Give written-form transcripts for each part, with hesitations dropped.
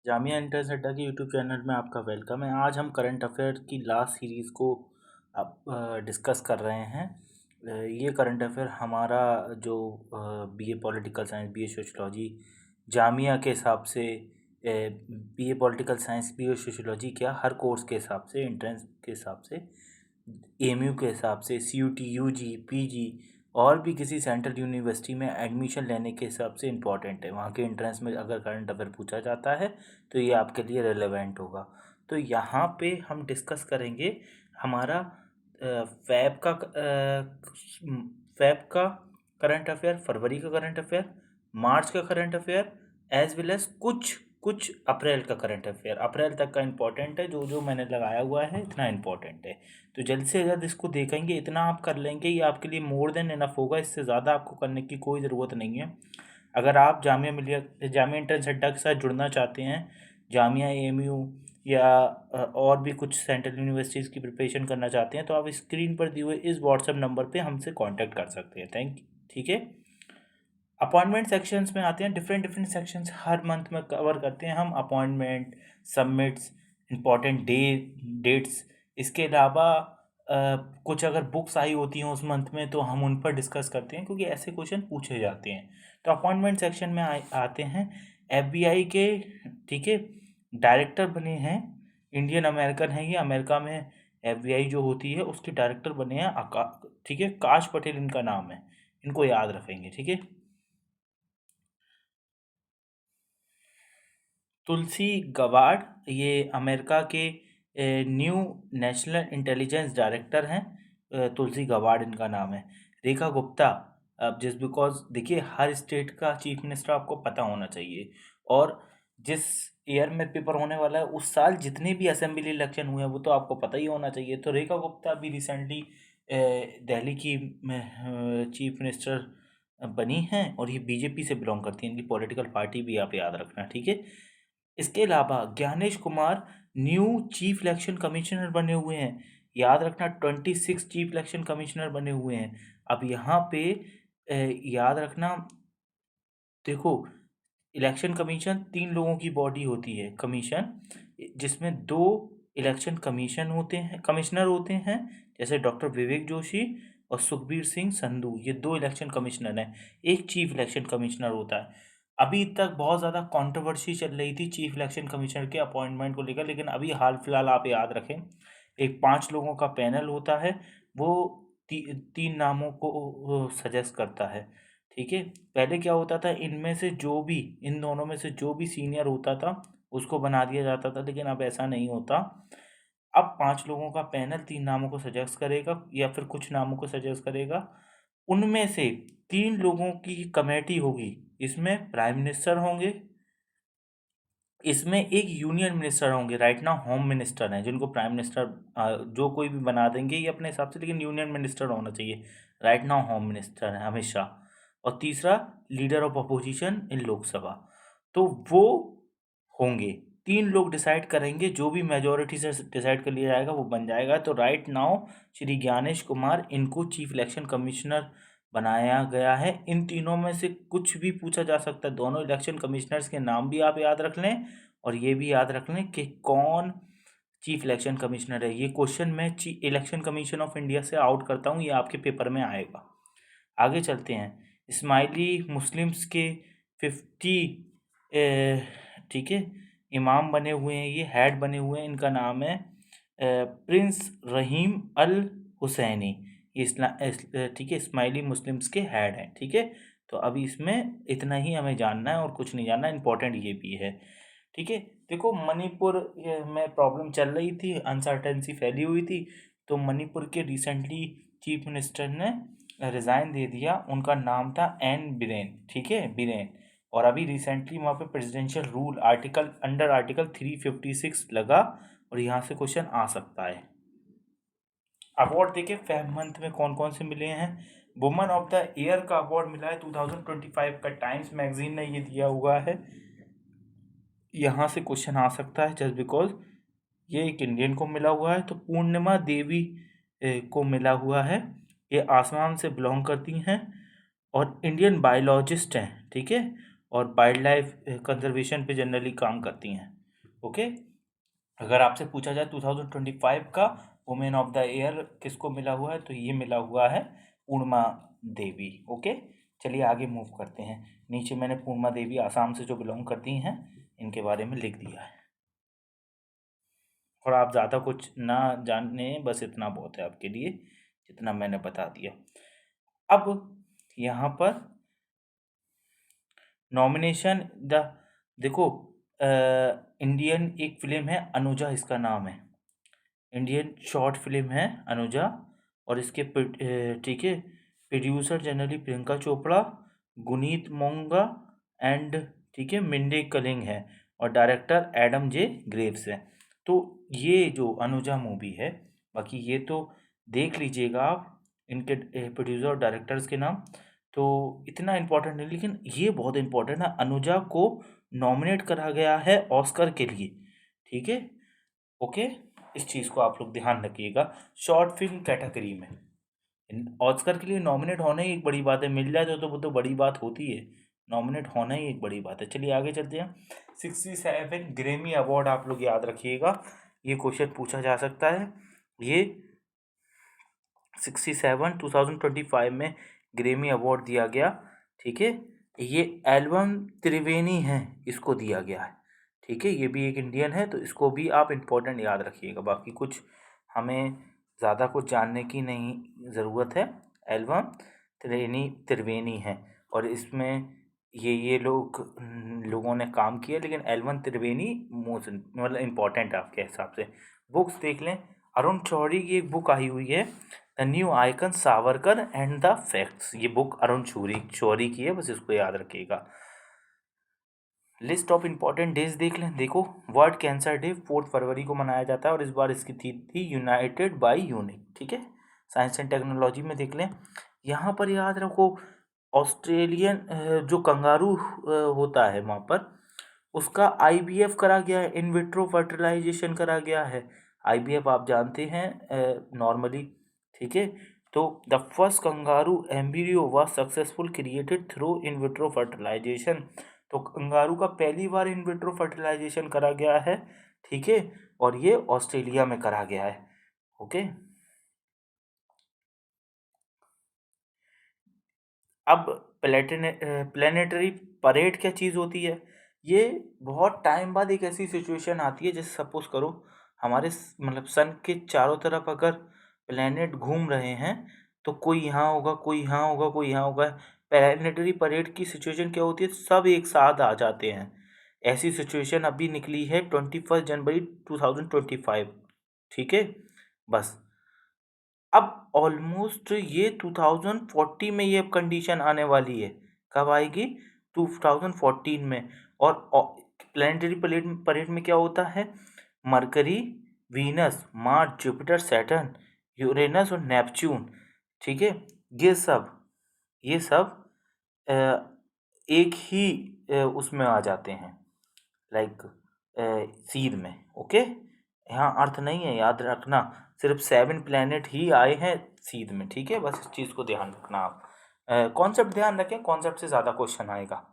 Jamia entrance अड्डा के YouTube channel में आपका वेलकम है। आज हम करंट अफेयर की लास्ट सीरीज़ को अब डिस्कस कर रहे हैं। ये करंट अफेयर हमारा जो BA political science, BA sociology Jamia के हिसाब से, BA political science, BA sociology क्या हर कोर्स के हिसाब से, एंट्रेंस के हिसाब से, एमयू के हिसाब से, सीयूटी, यूजी, पीजी और भी किसी सेंट्रल यूनिवर्सिटी में एडमिशन लेने के हिसाब से इम्पॉर्टेंट है। वहाँ के एंट्रेंस में अगर करंट अफेयर पूछा जाता है तो ये आपके लिए रेलेवेंट होगा। तो यहाँ पे हम डिस्कस करेंगे हमारा फैब का करंट अफेयर, फरवरी का करंट अफेयर, मार्च का current affair, as well as कुछ कुछ अप्रैल का करंट अफेयर। अप्रैल तक का इम्पोर्टेंट है, जो जो मैंने लगाया हुआ है इतना इम्पोर्टेंट है। तो जल्द से जल्द इसको देखेंगे, इतना आप कर लेंगे ये आपके लिए मोर देन इनफ होगा। इससे ज़्यादा आपको करने की कोई ज़रूरत नहीं है। अगर आप जामिया एंट्रेंस अड्डा के साथ जुड़ना चाहते हैं, जामिया, एएमयू या और भी कुछ सेंट्रल यूनिवर्सिटीज़ की प्रिपरेशन करना चाहते हैं, तो आप स्क्रीन पर दिए हुए इस व्हाट्सएप नंबर पे हमसे कांटेक्ट कर सकते हैं। ठीक है। अपॉइंटमेंट सेक्शंस में आते हैं। डिफरेंट डिफरेंट सेक्शंस हर मंथ में कवर करते हैं हम। Appointment, submits, important dates. इसके अलावा कुछ अगर बुक्स आई होती हैं उस मंथ में तो हम उन पर डिस्कस करते हैं, क्योंकि ऐसे क्वेश्चन पूछे जाते हैं। तो अपॉइंटमेंट सेक्शन में आते हैं। एफबीआई के, ठीक है, डायरेक्टर बने हैं, इंडियन अमेरिकन है ये, अमेरिका में एफबीआई जो होती है उसके डायरेक्टर बने हैं ठीक है, काश पटेल इनका नाम है। इनको याद रखेंगे, ठीक है। तुलसी गबार्ड, ये अमेरिका के न्यू नेशनल इंटेलिजेंस डायरेक्टर हैं। तुलसी गबार्ड इनका नाम है। रेखा गुप्ता, अब जस्ट बिकॉज देखिए हर स्टेट का चीफ मिनिस्टर आपको पता होना चाहिए, और जिस ईयर में पेपर होने वाला है उस साल जितने भी असेंबली इलेक्शन हुए हैं वो तो आपको पता ही होना चाहिए। तो रेखा गुप्ता भी रिसेंटली दिल्ली की चीफ मिनिस्टर बनी हैं, और ये बीजेपी से बिलोंग करती हैं। इनकी पॉलिटिकल पार्टी भी आप याद रखना, ठीक है। इसके अलावा Gyanesh Kumar new chief election commissioner बने हुए हैं। याद रखना 26 चीफ इलेक्शन कमिश्नर बने हुए हैं। अब यहाँ पे याद रखना, देखो, इलेक्शन कमीशन 3 लोगों की बॉडी होती है, कमीशन, जिसमें 2 इलेक्शन कमिश्नर होते हैं, जैसे डॉक्टर विवेक जोशी और सुखबीर सिंह संधू, ये 2 इलेक्शन कमिश्नर हैं। एक चीफ इलेक्शन कमिश्नर होता है। अभी तक बहुत ज़्यादा कंट्रोवर्सी चल रही थी चीफ इलेक्शन कमिश्नर के अपॉइंटमेंट को लेकर, लेकिन अभी हाल फिलहाल आप याद रखें, एक 5 लोगों का पैनल होता है, वो 3 नामों को सजेस्ट करता है, ठीक है। पहले क्या होता था, इनमें से जो भी, इन दोनों में से जो भी सीनियर होता था उसको बना दिया जाता था, लेकिन अब ऐसा नहीं होता। अब 5 लोगों का पैनल 3 नामों को सजेस्ट करेगा या फिर कुछ नामों को सजेस्ट करेगा। उनमें से 3 लोगों की कमेटी होगी। इसमें प्राइम मिनिस्टर होंगे, इसमें एक यूनियन मिनिस्टर होंगे, राइट नाउ होम मिनिस्टर हैं, जिनको प्राइम मिनिस्टर जो कोई भी बना देंगे ये अपने हिसाब से, लेकिन यूनियन मिनिस्टर होना चाहिए। राइट नाउ होम मिनिस्टर है अमित शाह। और तीसरा leader of opposition in Lok Sabha. तो वो होंगे, 3 लोग डिसाइड करेंगे, जो भी मेजोरिटी से डिसाइड कर लिया जाएगा वो बन जाएगा। तो राइट नाउ श्री ज्ञानेश कुमार, इनको चीफ इलेक्शन कमिश्नर बनाया गया है। इन तीनों में से कुछ भी पूछा जा सकता है। दोनों इलेक्शन कमिश्नर्स के नाम भी आप याद रख लें, और ये भी याद रख लें कि कौन चीफ इलेक्शन कमिश्नर है। ये क्वेश्चन मैं इलेक्शन कमीशन ऑफ इंडिया से आउट करता हूँ, ये आपके पेपर में आएगा। आगे चलते हैं। इस्माइली मुस्लिम्स के 50, ठीक है, इमाम बने हुए हैं, ये हेड बने हुए हैं। इनका नाम है प्रिंस रहीम अल हुसैनी। ये ठीक है, इस्माइली मुस्लिम्स के हेड हैं, ठीक है। तो अभी इसमें इतना ही हमें जानना है और कुछ नहीं जानना, इंपॉर्टेंट ये भी है, ठीक है। देखो मणिपुर में प्रॉब्लम चल रही थी, अनसर्टेनिटी फैली हुई थी, तो मणिपुर के रिसेंटली चीफ मिनिस्टर ने रिज़ाइन दे दिया। उनका नाम था एन बिरेन, ठीक है, बिरेन। और अभी रिसेंटली वहाँ पे प्रेसिडेंशियल रूल अंडर आर्टिकल 356 लगा, और यहाँ से क्वेश्चन आ सकता है। अवार्ड देखे फेब मंथ में कौन कौन से मिले हैं। वुमन ऑफ द ईयर का अवार्ड मिला है 2025 का, टाइम्स मैगजीन ने ये दिया हुआ है। यहाँ से क्वेश्चन आ सकता है जस्ट बिकॉज ये एक इंडियन को मिला हुआ है। तो पूर्णिमा देवी को मिला हुआ है। ये आसाम से बिलोंग करती हैं और इंडियन बायोलॉजिस्ट हैं, ठीक है, और वाइल्ड लाइफ कंजर्वेशन पे जनरली काम करती हैं। ओके। अगर आपसे पूछा जाए 2025 का वुमेन ऑफ द ईयर किसको मिला हुआ है, तो ये मिला हुआ है पूर्णिमा देवी। ओके, चलिए आगे मूव करते हैं। नीचे मैंने पूर्णिमा देवी आसाम से जो बिलोंग करती हैं इनके बारे में लिख दिया है। और आप ज़्यादा कुछ ना जाने, बस इतना बहुत है आपके लिए जितना मैंने बता दिया। अब यहाँ पर नॉमिनेशन द देखो, इंडियन एक फिल्म है अनुजा, इसका नाम है, इंडियन शॉर्ट फिल्म है अनुजा। और इसके ठीक है, producer generally Priyanka Chopra, Guneet Monga and ठीक है मिंडे कलिंग है, और डायरेक्टर एडम जे ग्रेव्स है। तो ये जो अनुजा मूवी है, बाकी ये तो देख लीजिएगा आप इनके प्रोड्यूसर और डायरेक्टर्स के नाम, तो इतना इम्पोर्टेंट नहीं, लेकिन ये बहुत इम्पोर्टेंट है, अनुजा को नॉमिनेट करा गया है ऑस्कर के लिए। ठीक है, ओके, इस चीज़ को आप लोग ध्यान रखिएगा। शॉर्ट फिल्म कैटेगरी में ऑस्कर के लिए नॉमिनेट होना ही एक बड़ी बात है, मिल जाए तो वो तो बड़ी बात होती है, नॉमिनेट होना ही एक बड़ी बात है। चलिए आगे चलते हैं। 67 ग्रेमी अवार्ड आप लोग याद रखिएगा, ये क्वेश्चन पूछा जा सकता है। ये 67 2025 में ग्रेमी अवार्ड दिया गया। ठीक है, ये एल्बम त्रिवेणी है, इसको दिया गया है। ठीक है, ये भी एक इंडियन है, तो इसको भी आप इम्पोर्टेंट याद रखिएगा। बाकी कुछ हमें ज़्यादा कुछ जानने की नहीं ज़रूरत है। एल्बम त्रिवेणी है, और इसमें ये लोगों ने काम किया, लेकिन एल्बम त्रिवेणी मोस्ट मतलब इम्पोर्टेंट है आपके हिसाब से। बुक्स देख लें, अरुण शौरी की एक बुक आई हुई है, the new icon Savarkar and the facts. ये बुक अरुण शौरी की है, बस इसको याद रखिएगा। लिस्ट ऑफ इम्पॉर्टेंट डेज देख लें। देखो, वर्ल्ड कैंसर डे 4 फरवरी को मनाया जाता है, और इस बार इसकी थी यूनाइटेड बाय यूनिक। ठीक है, साइंस एंड टेक्नोलॉजी में देख लें, यहाँ पर याद रखो ऑस्ट्रेलियन जो कंगारू होता है वहाँ पर, उसका आईवीएफ करा गया है, इन विट्रो फर्टिलाइजेशन करा गया है। आईवीएफ आप जानते हैं नॉर्मली। ठीक है, तो the first kangaroo embryo was successful created through in vitro fertilisation. तो कंगारू का पहली बार इन विट्रो फर्टिलाइजेशन करा गया है। ठीक है, और ये ऑस्ट्रेलिया में करा गया है। ओके, अब प्लेनेटरी परेड क्या चीज़ होती है? ये बहुत टाइम बाद एक ऐसी सिचुएशन आती है, जैसे सपोज करो हमारे मतलब सन के चारों तरफ अगर प्लेनेट घूम रहे हैं, तो कोई यहाँ होगा, कोई यहाँ होगा, कोई यहाँ होगा। प्लेनेटरी परेड की सिचुएशन क्या होती है? सब एक साथ आ जाते हैं। ऐसी सिचुएशन अभी निकली है 21 जनवरी 2025। ठीक है, बस अब ऑलमोस्ट ये 2040 में ये अब कंडीशन आने वाली है। कब आएगी? 2014 में। और प्लानिटरी परेड में क्या होता है? Mercury, Venus, Mars, Jupiter, Saturn, Uranus और नेपच्यून। ठीक है, ये सब अ, एक ही उसमें आ जाते हैं, लाइक सीध में। ओके, यहाँ अर्थ नहीं है, याद रखना, सिर्फ 7 प्लैनेट ही आए हैं सीध में। ठीक है, बस इस चीज़ को ध्यान रखना आप। कॉन्सेप्ट ध्यान रखें, कॉन्सेप्ट से ज़्यादा क्वेश्चन आएगा।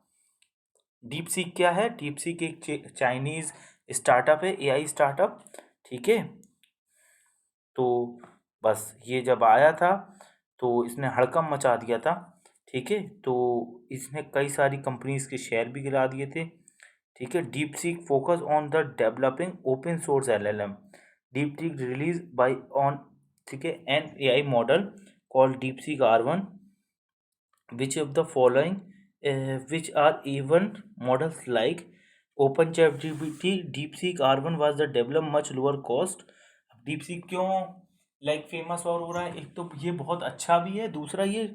डीप सीक क्या है? डीप सीक एक चाइनीज़ स्टार्टअप है, एआई स्टार्टअप। ठीक है, तो बस ये जब आया था तो इसने हड़कंप मचा दिया था। ठीक है, तो इसने कई सारी कंपनीज के शेयर भी गिरा दिए थे। ठीक है, DeepSeek focus on the developing open source LLM. DeepSeek release by on, ठीक है, an AI model called DeepSeek R1, which of the following which are even models like OpenChatGPT, DeepSeek R1 was the developed much lower cost। DeepSeek क्यों like famous और हो रहा है? एक तो ये बहुत अच्छा भी है, दूसरा ये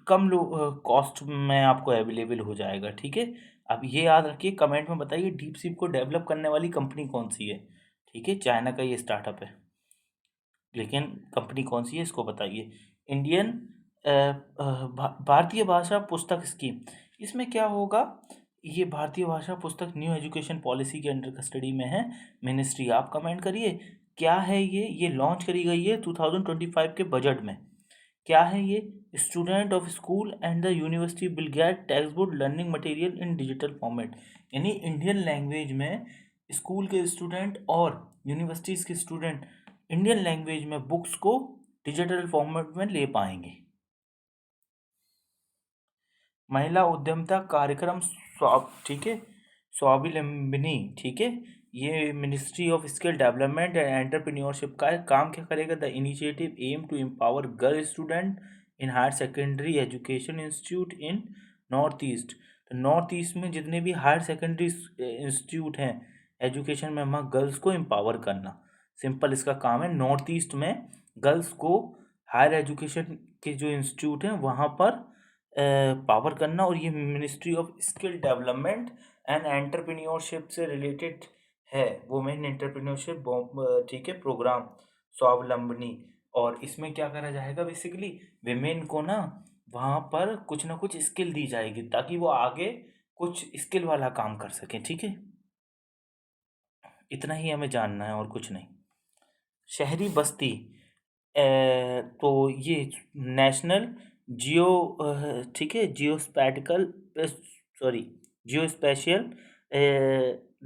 कम लो कॉस्ट में आपको अवेलेबल हो जाएगा। ठीक है, अब ये याद रखिए, कमेंट में बताइए डीपसीक को डेवलप करने वाली कंपनी कौन सी है। ठीक है, चाइना का ये स्टार्टअप है, लेकिन कंपनी कौन सी है इसको बताइए। इंडियन भारतीय भाषा पुस्तक स्कीम, इसमें क्या होगा? ये भारतीय भाषा पुस्तक न्यू एजुकेशन पॉलिसी के अंडर कस्टडी में है मिनिस्ट्री। आप कमेंट करिए क्या है ये लॉन्च करी गई है 2025 के बजट में। क्या है ये? Student of school and the university will get text book learning material in digital format, यानी इंडियन लैंग्वेज में स्कूल के स्टूडेंट और यूनिवर्सिटीज़ के स्टूडेंट इंडियन लैंग्वेज में बुक्स को डिजिटल फॉर्मेट में ले पाएंगे। महिला उद्यमिता कार्यक्रम ठीक है, स्वावलंबिनी, ठीक है, ये ministry of skill development and entrepreneurship का है। काम क्या करेगा? The initiative aim to empower girl student in higher secondary education institute in north east. तो नॉर्थ ईस्ट में जितने भी हायर सेकेंडरी इंस्टीट्यूट हैं एजुकेशन में, वहाँ गर्ल्स को एम्पावर करना। सिंपल इसका काम है, नॉर्थ ईस्ट में गर्ल्स को हायर एजुकेशन के जो इंस्टीट्यूट हैं वहाँ पर पावर करना। और ये ministry of skill development and entrepreneurship से रिलेटेड है, वुमेन एंटरप्रेन्योरशिप, ठीक है, प्रोग्राम स्वावलंबनी। और इसमें क्या करा जाएगा? बेसिकली विमेन को ना वहाँ पर कुछ ना कुछ स्किल दी जाएगी ताकि वो आगे कुछ स्किल वाला काम कर सकें, ठीक है। इतना ही हमें जानना है और कुछ नहीं। शहरी बस्ती, तो ये नेशनल जियो ठीक है, geospatial sorry geospatial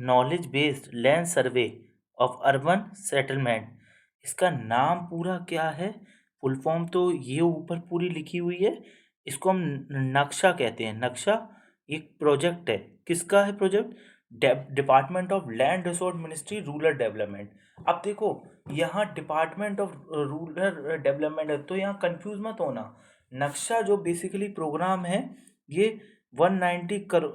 knowledge based land survey of urban settlement. इसका नाम पूरा क्या है? फुल फॉर्म तो ये ऊपर पूरी लिखी हुई है। इसको हम नक्शा कहते हैं। नक्शा एक प्रोजेक्ट है। किसका है project? Department of land resource ministry rural development. अब देखो यहाँ डिपार्टमेंट ऑफ रूरल डेवलपमेंट है तो यहाँ कंफ्यूज मत होना। नक्शा जो बेसिकली प्रोग्राम है ये 190 करोड़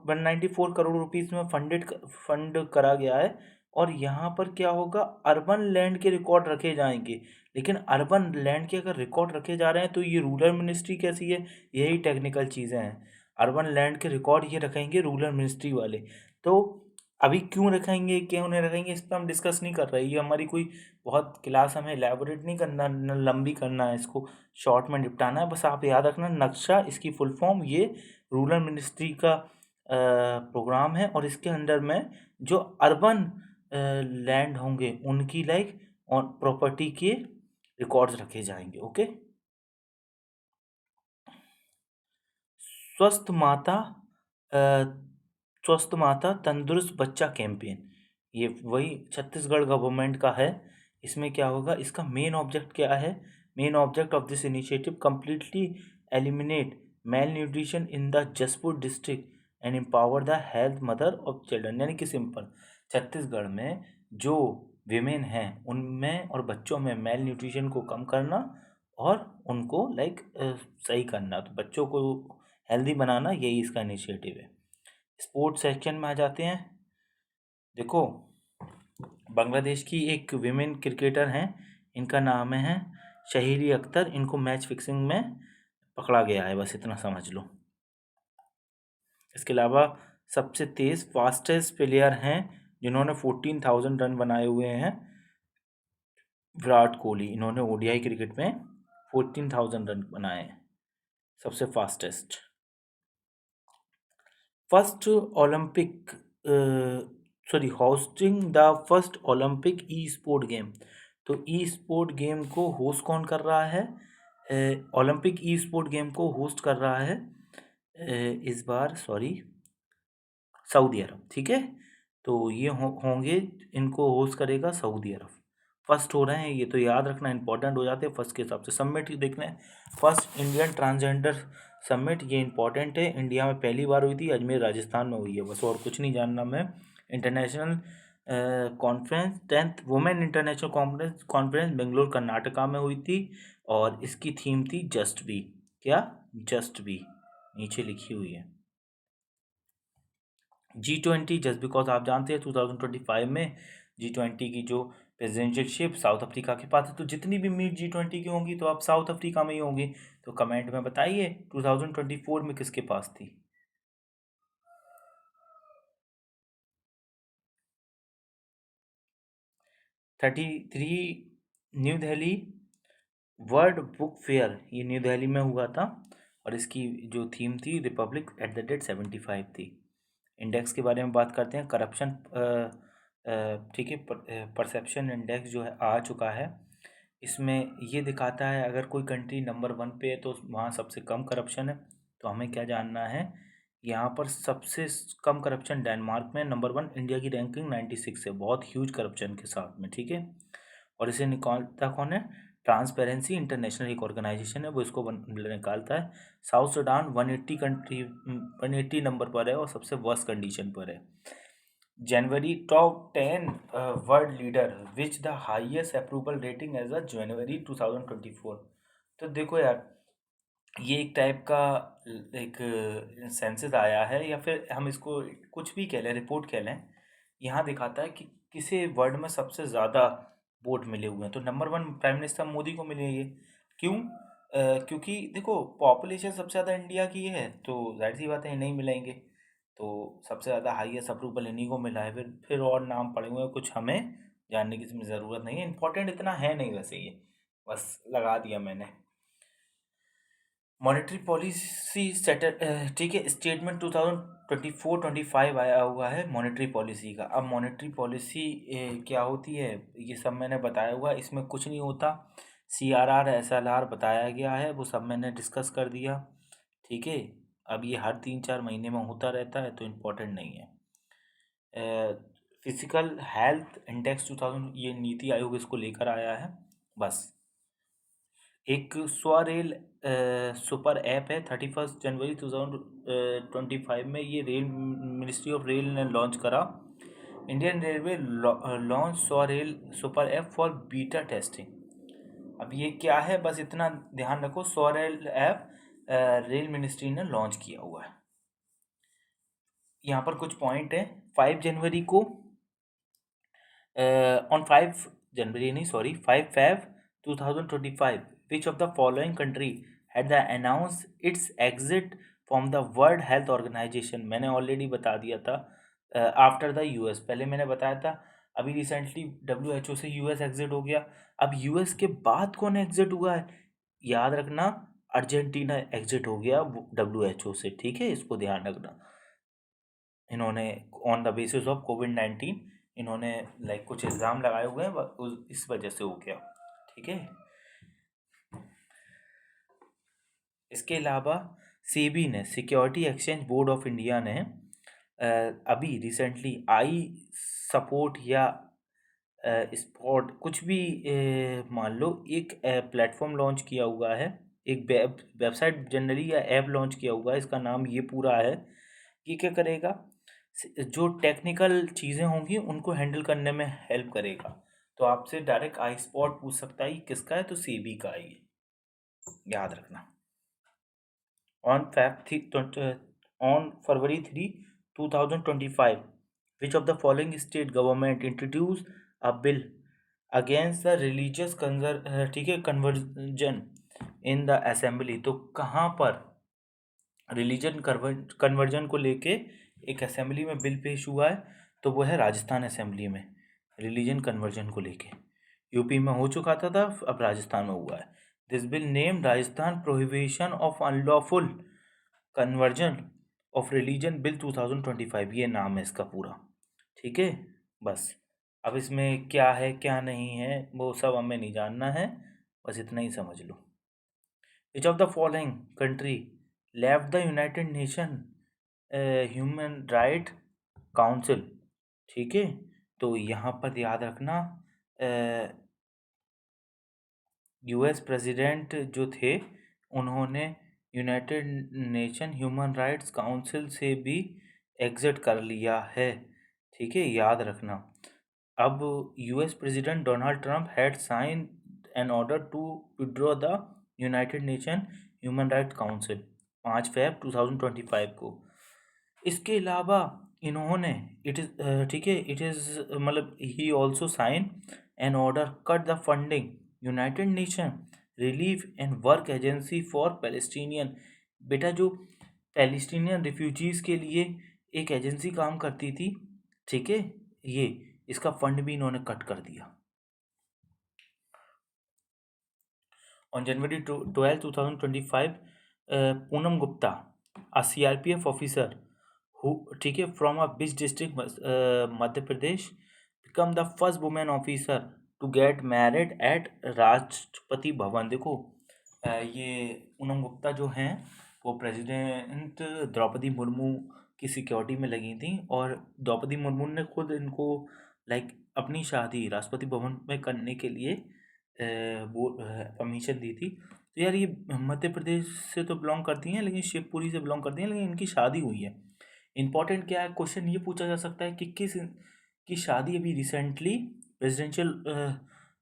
194 करोड़ रुपीस में फंड करा गया है। और यहाँ पर क्या होगा? अर्बन लैंड के रिकॉर्ड रखे जाएंगे। लेकिन अर्बन लैंड के अगर रिकॉर्ड रखे जा रहे हैं तो ये रूरल मिनिस्ट्री कैसी है? यही टेक्निकल चीज़ें हैं। अर्बन लैंड के रिकॉर्ड ये रखेंगे रूरल मिनिस्ट्री वाले। तो अभी क्यों रखेंगे, क्यों नहीं रखेंगे, इस पर हम डिस्कस नहीं कर रहे। ये हमारी कोई बहुत क्लास हमें एलैबोरेट नहीं करना, न लंबी करना है, इसको शॉर्ट में निपटाना है। बस आप याद रखना नक्शा, इसकी फुल फॉर्म, ये रूरल मिनिस्ट्री का प्रोग्राम है। और इसके अंडर में जो अर्बन लैंड होंगे उनकी और प्रॉपर्टी के रिकॉर्ड्स रखे जाएंगे। ओके। स्वस्थ माता अ, स्वस्थ माता तंदुरुस्त बच्चा कैंपेन, ये वही छत्तीसगढ़ गवर्नमेंट का है। इसमें क्या होगा? इसका मेन ऑब्जेक्ट क्या है? Main object of this initiative completely eliminate malnutrition in the Jaspur district and empower the health mother of children. यानी कि सिंपल, छत्तीसगढ़ में जो विमेन हैं उनमें और बच्चों में मेल न्यूट्रिशन को कम करना और उनको सही करना, तो बच्चों को हेल्दी बनाना, यही इसका इनिशिएटिव है। स्पोर्ट्स सेक्शन में आ जाते हैं। देखो बांग्लादेश की एक विमेन क्रिकेटर हैं, इनका नाम है शहीरी अख्तर। इनको मैच फिक्सिंग में पकड़ा गया है, बस इतना समझ लो। इसके अलावा सबसे तेज़ फास्टेस्ट प्लेयर हैं जिन्होंने 14,000 रन बनाए हुए हैं, विराट कोहली। इन्होंने ओडीआई क्रिकेट में 14,000 रन बनाए हैं, सबसे fastest. First Olympic hosting the first Olympic E sport game. तो ई स्पोर्ट गेम को होस्ट कौन कर रहा है? ओलंपिक ई स्पोर्ट गेम को होस्ट कर रहा है इस बार सऊदी अरब, ठीक है। तो ये होंगे, इनको होस्ट करेगा सऊदी अरब। फर्स्ट हो रहे हैं ये, तो याद रखना, इंपॉर्टेंट हो जाते हैं फर्स्ट के हिसाब से। समिट देखना है, फर्स्ट इंडियन ट्रांसजेंडर समिट, ये इंपॉर्टेंट है। इंडिया में पहली बार हुई थी, अजमेर राजस्थान में हुई है, बस और कुछ नहीं जानना मैं। International conference, 10th women international conference Bangalore Karnataka में हुई थी। और इसकी थीम थी जस्ट बी। क्या? जस्ट बी, नीचे लिखी हुई है। G20, जस्ट बिकॉज आप जानते हैं 2025 में G20 की जो प्रेसिडेंशियप साउथ अफ्रीका के पास है। तो जितनी भी मीट G20 की होंगी तो आप साउथ अफ्रीका में ही होंगी। तो कमेंट में बताइए 2024 में किसके पास थी। 33 new Delhi world book fair, ये न्यू दिल्ली में हुआ था। और इसकी जो थीम थी रिपब्लिक एट द डेट 75 थी। इंडेक्स के बारे में बात करते हैं। करप्शन, ठीक है, परसेप्शन इंडेक्स जो है आ चुका है। इसमें ये दिखाता है अगर कोई कंट्री नंबर 1 पे है तो वहाँ सबसे कम करप्शन है। तो हमें क्या जानना है यहाँ पर सबसे कम करप्शन डेनमार्क में, नंबर 1 इंडिया की रैंकिंग 96 है, बहुत ह्यूज करप्शन के साथ में, ठीक है। और इसे निकालता कौन है? ट्रांसपेरेंसी इंटरनेशनल एक ऑर्गेनाइजेशन है, वो इसको निकालता है। साउथ सूडान 180 कंट्री 180 नंबर पर है और सबसे वर्स्ट कंडीशन पर है। January top 10 world leader which the highest approval rating as a January 2024। तो देखो यार, ये एक टाइप का एक सेंसस आया है, या फिर हम इसको कुछ भी कह लें, रिपोर्ट कह लें। यहाँ दिखाता है कि किसे वर्ल्ड में सबसे ज़्यादा वोट मिले हुए हैं। तो नंबर 1 प्राइम मिनिस्टर मोदी को मिले ये। क्यों? क्योंकि देखो, पॉपुलेशन सबसे ज़्यादा इंडिया की है, तो जाहिर सी बात है नहीं मिलेंगे। तो सबसे ज़्यादा हाईएस्ट अप्रूवल इन्हीं को मिला है। फिर और नाम पड़े हुए हैं, कुछ हमें जानने की इसमें ज़रूरत नहीं है, इंपॉर्टेंट इतना है नहीं वैसे ये, बस लगा दिया मैंने। मॉनेटरी पॉलिसी सेटल, ठीक है, स्टेटमेंट 2024-25 आया हुआ है मॉनेटरी पॉलिसी का। अब मॉनेटरी पॉलिसी क्या होती है, ये सब मैंने बताया हुआ है, इसमें कुछ नहीं होता। CRR SLR बताया गया है, वो सब मैंने डिस्कस कर दिया, ठीक है। अब ये हर 3-4 महीने में होता रहता है, तो इम्पोर्टेंट नहीं है। फिजिकल हेल्थ इंडेक्स 2000, ये नीति आयोग इसको लेकर आया है, बस। एक स्वरेल सुपर ऐप है, 31 जनवरी 2025 में ये रेल मिनिस्ट्री ऑफ रेल ने लॉन्च करा। Indian railway launch SwaRail super app for beta testing. अब ये क्या है, बस इतना ध्यान रखो, स्वरेल ऐप रेल मिनिस्ट्री ने लॉन्च किया हुआ है। यहाँ पर कुछ पॉइंट है। 5 जनवरी को on 5 January, नहीं sorry, 5 Feb 2025, which of the following country had the announced its exit from the World Health Organization? मैंने ऑलरेडी बता दिया था, आफ्टर द यूएस, पहले मैंने बताया था। अभी रिसेंटली WHO से यूएस एग्जिट हो गया। अब यूएस के बाद कौन एग्जिट हुआ है? याद रखना, अर्जेंटीना एग्जिट हो गया WHO से, ठीक है, इसको ध्यान रखना। इन्होंने ऑन द बेसिस ऑफ कोविड-19 इन्होंने लाइक कुछ इल्ज़ाम लगाए हुए हैं, इस वजह से हो गया, ठीक है। इसके अलावा सेबी ने, security exchange board of India ने अभी रिसेंटली आई सपोर्ट या स्पॉट कुछ भी मान लो, एक प्लेटफॉर्म लॉन्च किया हुआ है, एक वेबसाइट जनरली या ऐप लॉन्च किया हुआ है, इसका नाम ये पूरा है। ये क्या करेगा? जो टेक्निकल चीज़ें होंगी उनको हैंडल करने में हेल्प करेगा। तो आपसे डायरेक्ट आई स्पॉट पूछ सकता है, ये किसका है? तो सेबी का है ये, याद रखना। On February 3 2025, which of the following state government introduced a bill against the religious ठीक है, conversion in the assembly? तो कहाँ पर रिलीजन कन्वर्जन को लेके एक असेंबली में बिल पेश हुआ है? तो वो है राजस्थान असेंबली में, रिलीजन कन्वर्जन को लेके। यूपी में हो चुका था, अब राजस्थान में हुआ है। This bill name Rajasthan prohibition of unlawful conversion of religion bill 2025, ये नाम है इसका पूरा, ठीक है। बस अब इसमें क्या है क्या नहीं है वो सब हमें नहीं जानना है, बस इतना ही समझ लो। Which of the following country left the United Nation human right council? ठीक है, तो यहाँ पर याद रखना, यूएस प्रेसिडेंट जो थे उन्होंने United Nation human rights council से भी एग्जिट कर लिया है, ठीक है, याद रखना। अब US president Donald Trump had sign an order to withdraw the United Nation human rights council 5 Feb 2025 को। इसके अलावा इन्होंने इट इज़ ठीक है, इट इज़ मतलब he also sign an order cut the funding United Nation relief and work agency for Palestinian. बेटा, जो Palestinian refugees के लिए एक एजेंसी काम करती थी, ठीक है, ये इसका फंड भी इन्होंने कट कर दिया। On January 12 2025, Poonam Gupta, a CRPF officer who, ठीक है, फ्रॉम अ बिच district Madhya Pradesh, become the first women officer to get married at Rashtrapati Bhavan. देखो ये पूनम गुप्ता जो हैं, वो प्रेसिडेंट द्रौपदी मुर्मू की सिक्योरिटी में लगी थी, और द्रौपदी मुर्मू ने खुद इनको लाइक अपनी शादी राष्ट्रपति भवन में करने के लिए वो परमिशन दी थी। तो यार ये मध्य प्रदेश से तो बिलोंग करती हैं, लेकिन शिवपुरी से बिलोंग करती हैं, लेकिन इनकी शादी हुई है। इम्पॉर्टेंट क्या है, क्वेश्चन ये पूछा जा सकता है कि किस की शादी अभी रिसेंटली प्रेसिडेंशियल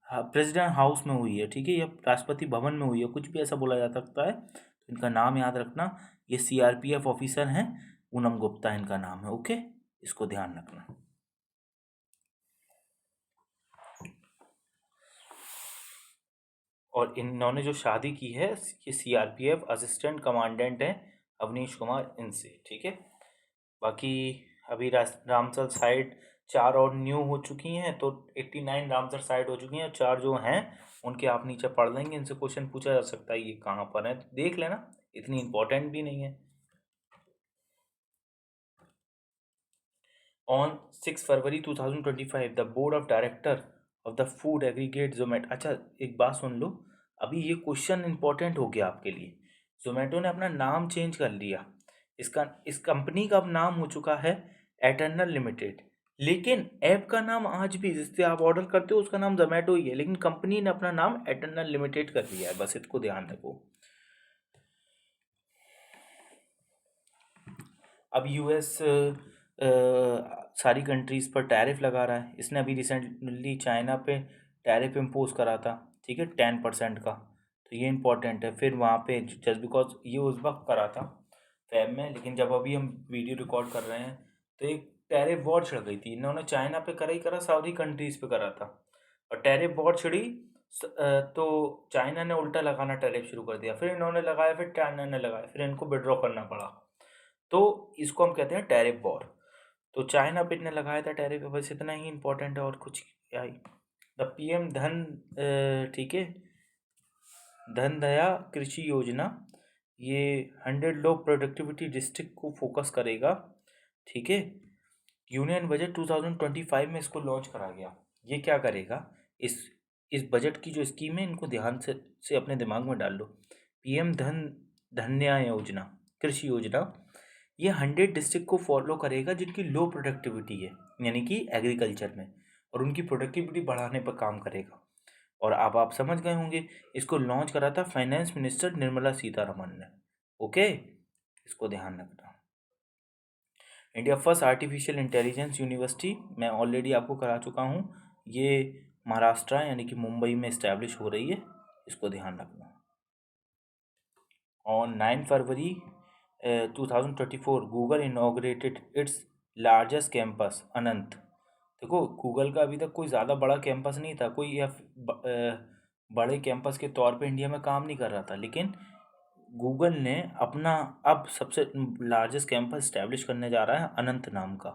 प्रेसिडेंट हाउस में हुई है, ठीक है, या राष्ट्रपति भवन में हुई है, कुछ भी ऐसा बोला जा सकता है। तो इनका नाम याद रखना, ये सीआरपीएफ ऑफिसर हैं, पूनम गुप्ता इनका नाम है, ओके, इसको ध्यान रखना। और इन्होंने जो शादी की है, ये सीआरपीएफ असिस्टेंट कमांडेंट हैं अवनीश कुमार इनसे, ठीक है। बाकी अभी रामसर साइट 4 और न्यू हो चुकी हैं, तो 89 रामसर साइट हो चुकी हैं, 4 जो हैं उनके आप नीचे पढ़ लेंगे, इनसे क्वेश्चन पूछा जा सकता है ये कहाँ पर है, तो देख लेना, इतनी इंपॉर्टेंट भी नहीं है। On 6 February 2025 the board of director of the food aggregate Zomato. अच्छा, एक बात सुन लो, अभी ये क्वेश्चन इंपॉर्टेंट हो गया आपके लिए। जोमेटो ने अपना नाम चेंज कर लिया, इस कंपनी का अब नाम हो चुका है एटर्नल लिमिटेड, लेकिन ऐप का नाम आज भी जिससे आप ऑर्डर करते हो उसका नाम जोमेटो ही है, लेकिन कंपनी ने अपना नाम एटर्नल लिमिटेड कर लिया है, बस इसको ध्यान रखो। अब यूएस सारी कंट्रीज़ पर टैरिफ लगा रहा है, इसने अभी रिसेंटली चाइना पे टैरिफ इम्पोज करा था, ठीक है, 10% का, तो ये इम्पोर्टेंट है। फिर वहाँ पे जस्ट बिकॉज ये उस वक्त करा था फैब में, लेकिन जब अभी हम वीडियो रिकॉर्ड कर रहे हैं तो एक टैरिफ वॉर छिड़ गई थी, इन्होंने चाइना पे करा ही करा, सारी कंट्रीज़ पे करा था, और टैरिफ वॉर छिड़ी तो चाइना ने उल्टा लगाना टैरिफ शुरू कर दिया, फिर इन्होंने लगाया, फिर चाइना ने लगाया, फिर इनको विड्रॉ करना पड़ा, तो इसको हम कहते हैं टैरिफ वॉर। तो चाइना पे ने लगाया था टैरिफ, बस इतना ही इम्पोर्टेंट है, और कुछ क्या ही। द पीएम धन, ठीक है, धन दया कृषि योजना, ये 100 लो प्रोडक्टिविटी डिस्ट्रिक्ट को फोकस करेगा, ठीक है। यूनियन बजट 2025 में इसको लॉन्च करा गया। ये क्या करेगा, इस बजट की जो स्कीम है इनको ध्यान से अपने दिमाग में डाल लो। पीएम धन्या योजना, कृषि योजना, ये 100 डिस्ट्रिक्ट को फॉलो करेगा जिनकी लो प्रोडक्टिविटी है, यानी कि एग्रीकल्चर में, और उनकी प्रोडक्टिविटी बढ़ाने पर काम करेगा। और अब आप समझ गए होंगे, इसको लॉन्च करा था फाइनेंस मिनिस्टर निर्मला सीतारमण ने, ओके, इसको ध्यान रखना। India first artificial intelligence university मैं ऑलरेडी आपको करा चुका हूँ, ये महाराष्ट्र यानी कि मुंबई में इस्टेब्लिश हो रही है, इसको ध्यान रखना। On 9 February 2024 Google inaugurated its largest campus Anant. देखो, गूगल का अभी तक कोई ज़्यादा बड़ा कैंपस नहीं था, कोई बड़े कैंपस के तौर पे इंडिया में काम नहीं कर रहा था, लेकिन गूगल ने अपना अब सबसे लार्जेस्ट कैंपस इस्टेब्लिश करने जा रहा है अनंत नाम का।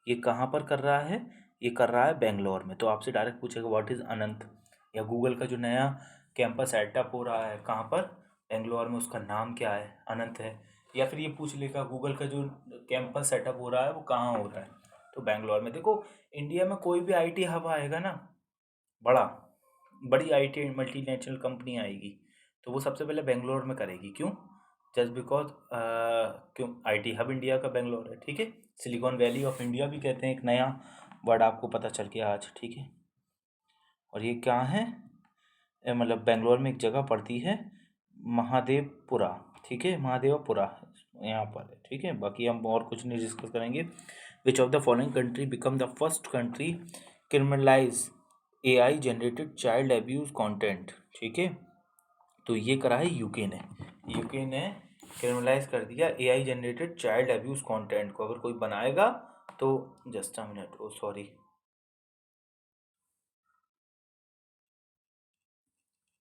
ये कहाँ पर कर रहा है, ये कर रहा है बेंगलोर में। तो आपसे डायरेक्ट पूछेगा व्हाट इज़ अनंत, या गूगल का जो नया कैंपस सेटअप हो रहा है कहाँ पर, बेंगलोर में, उसका नाम क्या है, अनंत है। या फिर ये पूछ लेगा गूगल का जो कैंपस सेटअप हो रहा है वो कहाँ हो रहा है, तो बेंगलोर में। देखो, इंडिया में कोई भी आईटी हब आएगा ना, बड़ा बड़ी आईटी मल्टीनेशनल कंपनी आएगी, तो वो सबसे पहले बेंगलोर में करेगी, क्यों, जस्ट बिकॉज क्यों, आईटी हब इंडिया का बेंगलोर है, ठीक है। सिलिकॉन वैली ऑफ इंडिया भी कहते हैं, एक नया वर्ड आपको पता चल गया आज, ठीक है। और ये क्या है, मतलब बेंगलोर में एक जगह पड़ती है महादेवपुरा, ठीक है, महादेवपुरा यहाँ पर है, ठीक है। बाकी हम और कुछ नहीं डिस्कस करेंगे। Which of the following country become the first country criminalize AI generated child abuse content, ठीक है। तो ये करा है यूके ने, यूके ने क्रिमिनलाइज कर दिया AI generated child abuse content को। अगर कोई बनाएगा तो, just a minute, oh sorry,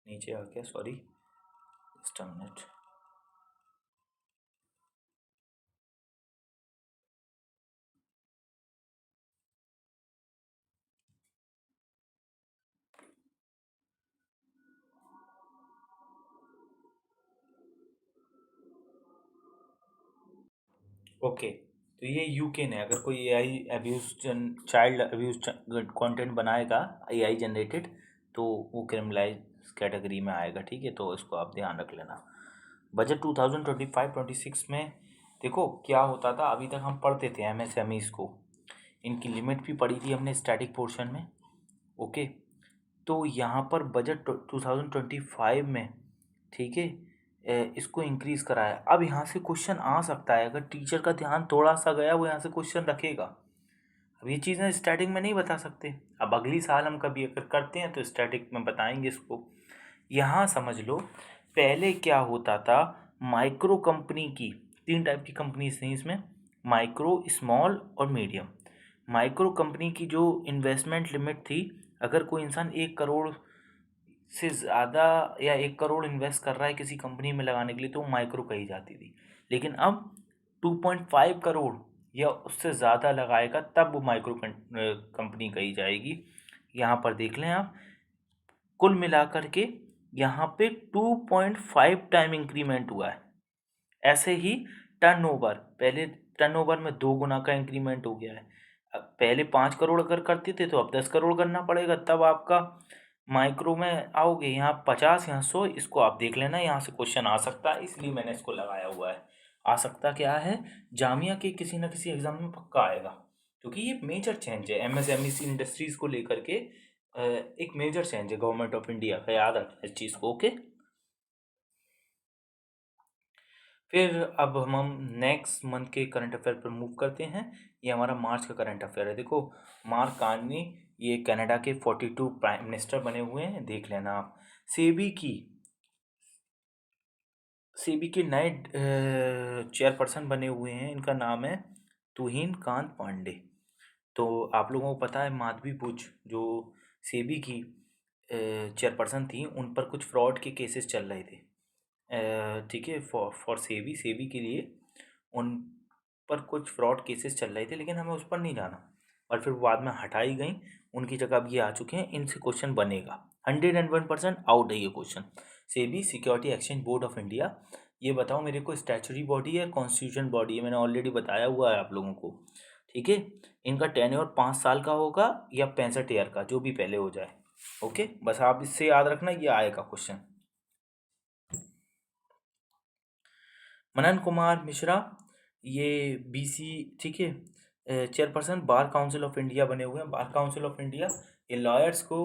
नीचे आ गया, sorry, just a minute. Okay, तो ये यूके ने, अगर कोई AI abuse child abuse content बनाएगा एआई जनरेटेड, तो वो क्रिमिनलाइज कैटेगरी में आएगा, ठीक है, तो इसको आप ध्यान रख लेना। बजट 2025-26 में देखो क्या होता था। अभी तक हम पढ़ते थे एमएसएमईज को, इनकी लिमिट भी पढ़ी थी हमने स्टैटिक पोर्शन में। ओके, तो यहाँ पर बजट 2025 में, ठीक है, इसको इंक्रीज़ कराया। अब यहाँ से क्वेश्चन आ सकता है, अगर टीचर का ध्यान थोड़ा सा गया वो यहाँ से क्वेश्चन रखेगा। अब ये चीज़ें स्टैटिक में नहीं बता सकते, अब अगली साल हम कभी अगर करते हैं तो स्टैटिक में बताएंगे इसको। यहाँ समझ लो पहले क्या होता था, माइक्रो कंपनी की 3 टाइप की कंपनीज थी इसमें, माइक्रो, स्मॉल और मीडियम। माइक्रो कंपनी की जो इन्वेस्टमेंट लिमिट थी, अगर कोई इंसान 1 करोड़ से ज़्यादा या 1 करोड़ इन्वेस्ट कर रहा है किसी कंपनी में लगाने के लिए तो वो माइक्रो कही जाती थी। लेकिन अब 2.5 करोड़ या उससे ज़्यादा लगाएगा तब वो माइक्रो कंपनी कही जाएगी। यहाँ पर देख लें आप, कुल मिलाकर के यहाँ पे 2.5 टाइम इंक्रीमेंट हुआ है। ऐसे ही टर्नओवर, पहले टर्नओवर में 2 गुना का इंक्रीमेंट हो गया है। अब पहले 5 करोड़ अगर करते थे तो अब 10 करोड़ करना पड़ेगा, तब आपका माइक्रो में आओगे। यहाँ 50, यहाँ 100, इसको आप देख लेना, यहाँ से क्वेश्चन आ सकता है, इसलिए मैंने इसको लगाया हुआ है। आ सकता क्या है, जामिया के किसी न किसी एग्जाम में पक्का आएगा, क्योंकि ये मेजर चेंज है एमएसएमई इंडस्ट्रीज को लेकर के। एक मेजर चेंज है गवर्नमेंट ऑफ इंडिया का, याद रखना इस चीज़ को। ओके, फिर अब हम नेक्स्ट मंथ के करंट अफेयर पर मूव करते हैं। ये हमारा मार्च का करंट अफेयर है। देखो, मार्क कार्नी, ये कनाडा के 42 प्राइम मिनिस्टर बने हुए हैं, देख लेना आप। सेबी की सेबी के नए चेयरपर्सन बने हुए हैं, इनका नाम है तुहिन कांत पांडे। तो आप लोगों को पता है माधवी बुच जो सेबी की चेयरपर्सन थी, उन पर कुछ फ्रॉड के केसेस चल रहे थे। ठीक है, फॉर सेबी सेबी के लिए उन पर कुछ फ्रॉड केसेस चल रहे थे, लेकिन हमें उस पर नहीं जाना, और फिर बाद में हटाई गई। उनकी जगह अब ये आ चुके हैं, इनसे क्वेश्चन बनेगा। 101% आउट है ये question. SEBI, security exchange board of India, ये बताओ मेरे को स्टैचुरी बॉडी है, कॉन्स्टिट्यूशन बॉडी है? मैंने ऑलरेडी बताया हुआ है आप लोगों को। ठीक है, इनका टेन्योर 5 साल का होगा या 65 ईयर का, जो भी पहले हो जाए। ओके, बस आप इससे याद रखना, ये आएगा क्वेश्चन। मनन कुमार मिश्रा, ये बीसी, ठीक है, chairperson bar council of India बने हुए हैं। बार काउंसिल ऑफ इंडिया ये लॉयर्स को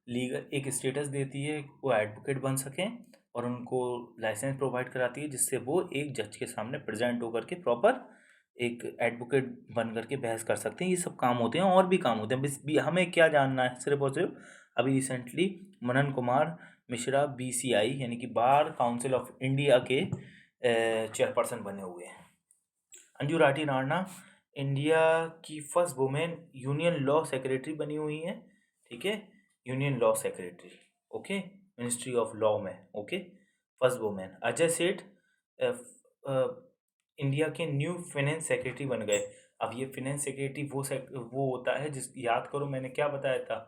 लीगल एक स्टेटस देती है, वो एडवोकेट बन सकें, और उनको लाइसेंस प्रोवाइड कराती है, जिससे वो एक जज के सामने प्रेजेंट होकर के प्रॉपर एक एडवोकेट बन करके बहस कर सकते हैं। ये सब काम होते हैं, और भी काम होते हैं, बस भी हमें क्या जानना है सिर्फ और सिर्फ, अभी रिसेंटली मनन कुमार मिश्रा बीसीआई यानी कि बार काउंसिल ऑफ इंडिया के चेयरपर्सन बने हुए हैं। अंजू राठी राणा इंडिया की first women union law secretary बनी हुई हैं। ठीक है, union law secretary, okay, ministry of law में। Okay, first women. Ajay Seth India के न्यू फाइनेंस सेक्रेटरी बन गए। अब ये फाइनेंस सेक्रेटरी वो होता है जिस, याद करो मैंने क्या बताया था,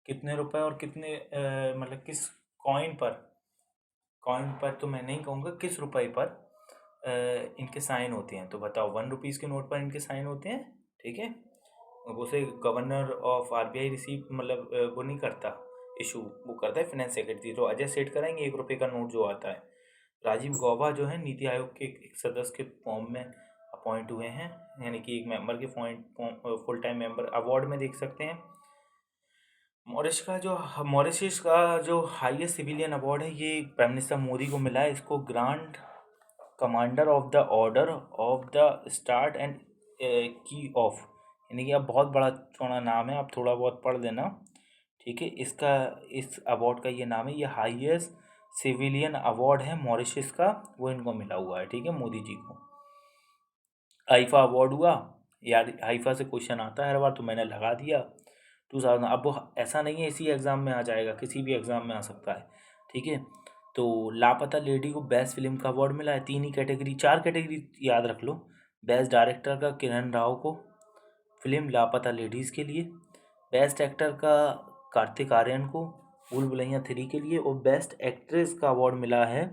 कितने रुपए और कितने मतलब किस कॉइन पर, कॉइन पर तो मैं नहीं कहूँगा, किस रुपए पर इनके साइन होते हैं, तो बताओ। 1 रुपीज़ के नोट पर इनके साइन होते हैं। ठीक है, उसे गवर्नर ऑफ आरबीआई रिसीव, मतलब वो नहीं करता इशू, वो करता है फाइनेंस सेक्रेटरी। तो अजय सेठ कराएंगे 1 रुपये का नोट जो आता है। राजीव गौबा जो है नीति आयोग के एक सदस्य के फॉर्म में अपॉइंट हुए हैं, यानी कि एक मेंबर के फुल टाइम मेंबर। अवार्ड में देख सकते हैं मॉरिशस का जो हाईएस्ट सिविलियन अवार्ड है, ये प्राइम मिनिस्टर मोदी को मिला है। इसको grand commander of the order of the start and की ऑफ, यानी कि अब बहुत बड़ा चौड़ा नाम है, आप थोड़ा बहुत पढ़ लेना। ठीक है, इसका, इस अवार्ड का ये नाम है, ये हाईएस्ट सिविलियन अवार्ड है मॉरिशस का, वो इनको मिला हुआ है। ठीक है, मोदी जी को। आईफा अवार्ड हुआ यार, आईफा से क्वेश्चन आता है हर बार, तो मैंने लगा दिया 2000। अब वो ऐसा नहीं है इसी एग्ज़ाम में आ जाएगा, किसी भी एग्ज़ाम में आ सकता है। ठीक है, तो लापता लेडी को बेस्ट फिल्म का अवार्ड मिला है। 3 ही कैटेगरी, 4 कैटेगरी याद रख लो। बेस्ट डायरेक्टर का किरण राव को फिल्म लापता लेडीज़ के लिए, बेस्ट एक्टर का कार्तिक आर्यन को भूल भुलैया 3 के लिए, और बेस्ट एक्ट्रेस का अवार्ड मिला है,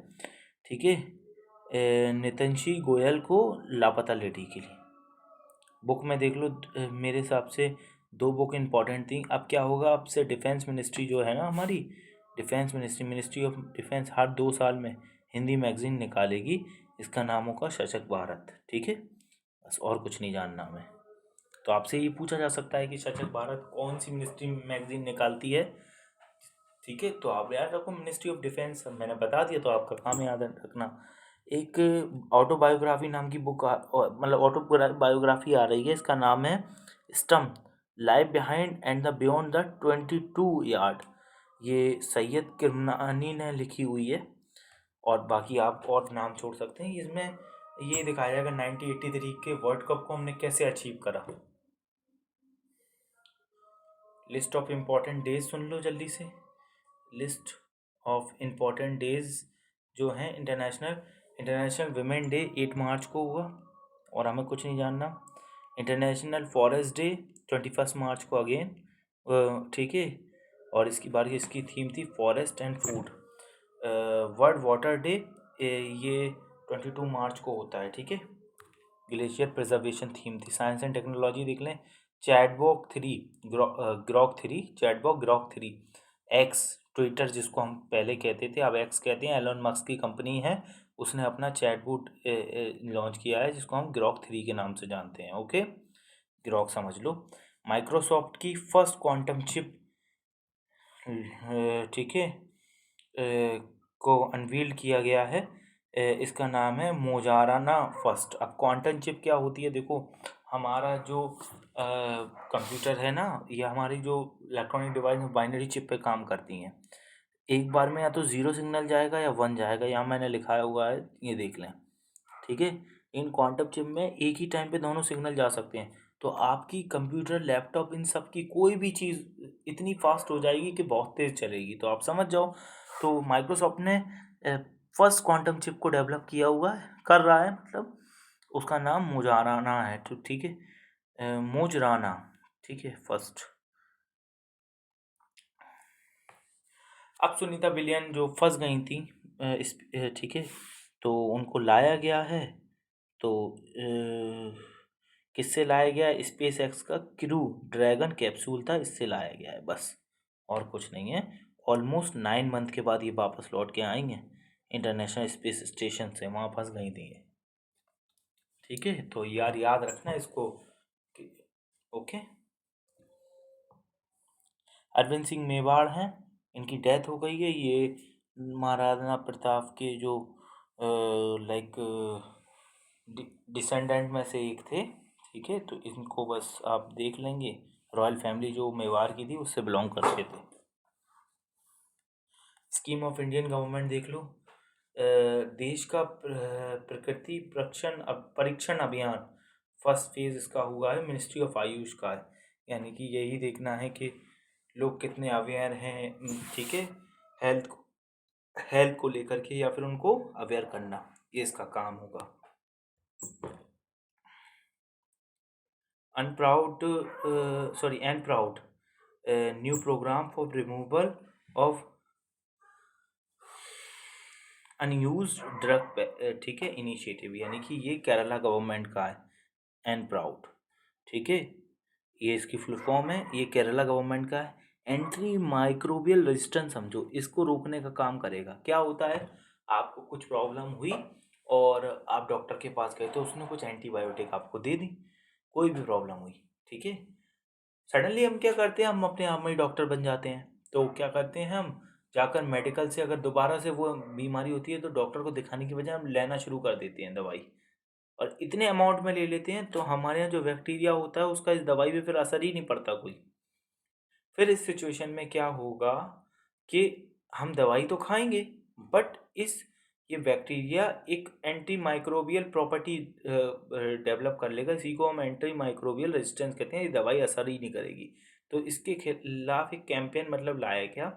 ठीक है, नितंशी गोयल को लापता लेडी के लिए। बुक में देख लो, मेरे हिसाब से 2 बुक इम्पॉर्टेंट थी। अब क्या होगा, अब से डिफेंस मिनिस्ट्री जो है ना हमारी, defence ministry, ministry of defence, हर 2 साल में हिंदी मैगजीन निकालेगी, इसका नाम होगा सशक्त भारत। ठीक है, बस और कुछ नहीं जानना हमें। तो आपसे ये पूछा जा सकता है कि सशक्त भारत कौन सी मिनिस्ट्री मैगजीन निकालती है। ठीक है, तो आप याद रखो मिनिस्ट्री ऑफ डिफेंस, मैंने बता दिया तो आपका काम याद रखना। एक ऑटोबायोग्राफी नाम की बुक मतलब ऑटोबायोग्राफी आ रही है, इसका नाम है stump life behind and the beyond the 22 yard. ये सैयद किरमानी ने लिखी हुई है, और बाकी आप और नाम छोड़ सकते हैं। इसमें ये दिखाया जाएगा 1983 के वर्ल्ड कप को हमने कैसे अचीव करा। लिस्ट ऑफ इम्पोर्टेंट डेज सुन लो जल्दी से। लिस्ट ऑफ इम्पोर्टेंट डेज जो हैं, इंटरनेशनल विमेन डे 8 मार्च को हुआ, और हमें कुछ नहीं जानना। इंटरनेशनल फॉरेस्ट डे 21 मार्च को अगेन, ठीक है, और इसकी बार इसकी थीम थी forest and food. World water day ये 22 मार्च को होता है। ठीक है, ग्लेशियर प्रिजर्वेशन थीम थी। साइंस एंड टेक्नोलॉजी देख लें, चैटबॉट 3 ग्रॉक 3 एक्स, ट्विटर जिसको हम पहले कहते थे अब एक्स कहते हैं, एलोन मस्क की कंपनी है, उसने अपना चैटबॉट लॉन्च किया है जिसको हम ग्रॉक 3 के नाम से जानते हैं। ओके, ग्रॉक समझ लो। माइक्रोसॉफ्ट की फर्स्ट क्वांटम चिप, ठीक है, को अनवील किया गया है, इसका नाम है मोजाराना फर्स्ट। अब क्वांटम चिप क्या होती है, देखो हमारा जो कंप्यूटर है ना, ये हमारी जो इलेक्ट्रॉनिक डिवाइस में बाइनरी चिप पे काम करती हैं। एक बार में या तो 0 सिग्नल जाएगा या 1 जाएगा, यहाँ मैंने लिखाया हुआ है, ये देख लें। ठीक है, इन क्वांटम चिप में एक ही टाइम पे दोनों सिग्नल जा सकते हैं। तो आपकी कंप्यूटर, लैपटॉप, इन सब की कोई भी चीज़ इतनी फास्ट हो जाएगी कि बहुत तेज़ चलेगी। तो आप समझ जाओ, तो माइक्रोसॉफ्ट ने फर्स्ट क्वांटम चिप को डेवलप किया हुआ है, कर रहा है, मतलब उसका नाम मोजाराना है। तो ठीक है, मोजराना, ठीक है, फर्स्ट। अब सुनीता विलियम जो फंस गई थी इस, ठीक है, तो उनको लाया गया है। तो किससे लाया गया है? स्पेस एक्स का क्रू ड्रैगन कैप्सूल था, इससे लाया गया है, बस और कुछ नहीं है। ऑलमोस्ट 9 मंथ के बाद ये वापस लौट के आएंगे इंटरनेशनल स्पेस स्टेशन से, वहाँ फंस गई थी ये। ठीक है, तो यार याद रखना इसको। ओके, अरविंद सिंह मेवाड़ हैं, इनकी डेथ हो गई है। ये महाराणा प्रताप के जो लाइक डिसेंडेंट में से एक थे। ठीक है, तो इनको बस आप देख लेंगे, रॉयल फैमिली जो मेवाड़ की थी उससे बिलोंग करते थे। स्कीम ऑफ इंडियन गवर्नमेंट देख लो, देश का प्रकृति परीक्षण अभियान फर्स्ट फेज इसका हुआ है, मिनिस्ट्री ऑफ आयुष का है। यानी कि यही देखना है कि लोग कितने अवेयर हैं, ठीक है, हेल्थ हेल्थ को लेकर के, या फिर उनको अवेयर करना, ये इसका काम होगा। And proud new program for removal of unused drug, ठीक है, इनिशिएटिव, यानी कि ये केरला गवर्नमेंट का है, एंड प्राउड। ठीक है, ये इसकी फुल फॉर्म है, ये केरला गवर्नमेंट का है। एंटी माइक्रोबियल रेजिस्टेंस समझो, इसको रोकने का काम करेगा। क्या होता है, आपको कुछ प्रॉब्लम हुई और आप डॉक्टर के पास गए तो उसने कुछ एंटीबायोटिक आपको दे दी, कोई भी प्रॉब्लम हुई, ठीक है, सडनली हम क्या करते हैं, हम अपने आप में ही डॉक्टर बन जाते हैं। तो क्या करते हैं, हम जाकर मेडिकल से अगर दोबारा से वो बीमारी होती है तो डॉक्टर को दिखाने की बजाय हम लेना शुरू कर देते हैं दवाई, और इतने अमाउंट में ले लेते हैं तो हमारे यहाँ जो बैक्टीरिया होता है उसका इस दवाई पे फिर असर ही नहीं पड़ता कोई। फिर इस सिचुएशन में क्या होगा कि हम दवाई तो खाएंगे, बट इस ये बैक्टीरिया एक एंटी माइक्रोबियल प्रॉपर्टी डेवलप कर लेगा, इसी को हम एंटी माइक्रोबियल रेजिस्टेंस कहते हैं। ये दवाई असर ही नहीं करेगी। तो इसके खिलाफ एक कैंपेन मतलब लाया क्या,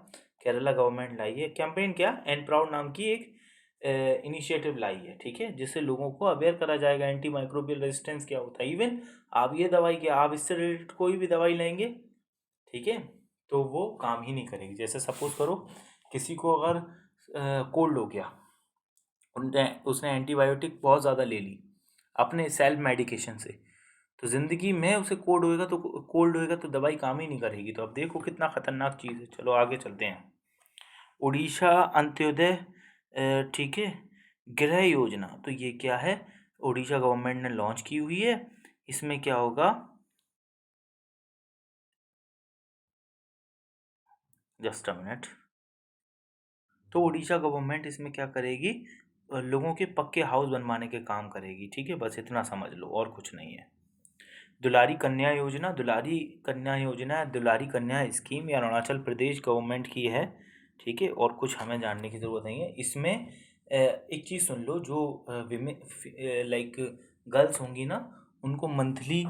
केरला गवर्नमेंट लाई है कैंपेन, क्या एंड प्राउड नाम की एक इनिशिएटिव लाई है। ठीक है, जिससे लोगों को अवेयर करा जाएगा एंटी माइक्रोबियल रेजिस्टेंस क्या होता है। इवन आप ये दवाई क्या, आप इससे रिलेटेड कोई भी दवाई लेंगे, ठीक है, तो वो काम ही नहीं करेगी। जैसे सपोज करो किसी को अगर कोल्ड हो गया, उसने एंटीबायोटिक बहुत ज़्यादा ले ली अपने सेल्फ मेडिकेशन से, तो ज़िंदगी में उसे कोल्ड होएगा तो दवाई काम ही नहीं करेगी। तो अब देखो कितना ख़तरनाक चीज़ है। चलो आगे चलते हैं। उड़ीसा अंत्योदय, ठीक है, गृह योजना, तो ये क्या है, उड़ीसा गवर्नमेंट ने लॉन्च की हुई है। इसमें क्या होगा, जस्ट अ मिनट। तो उड़ीसा गवर्नमेंट इसमें क्या करेगी, लोगों के पक्के हाउस बनवाने के काम करेगी। ठीक है, बस इतना समझ लो, और कुछ नहीं है। दुलारी कन्या योजना, दुलारी कन्या योजना, दुलारी कन्या स्कीम, ये अरुणाचल प्रदेश गवर्नमेंट की है। ठीक है, और कुछ हमें जानने की ज़रूरत नहीं है इसमें। एक चीज़ सुन लो, जो लाइक गर्ल्स होंगी ना, उनको मंथली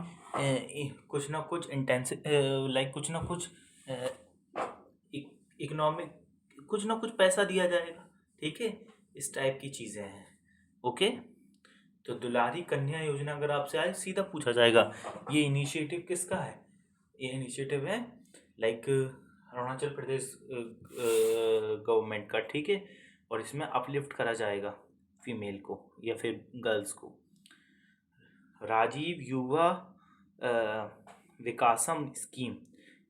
कुछ ना कुछ इंटेंसिव, लाइक कुछ ना कुछ इकोनॉमिक, कुछ ना कुछ पैसा दिया जाएगा। ठीक है, इस टाइप की चीज़ें हैं। ओके, तो दुलारी कन्या योजना अगर आपसे आए, सीधा पूछा जाएगा ये इनिशिएटिव किसका है। ये इनिशिएटिव है लाइक अरुणाचल प्रदेश गवर्नमेंट का। ठीक है, और इसमें अपलिफ्ट करा जाएगा फीमेल को या फिर गर्ल्स को। राजीव युवा विकासम स्कीम,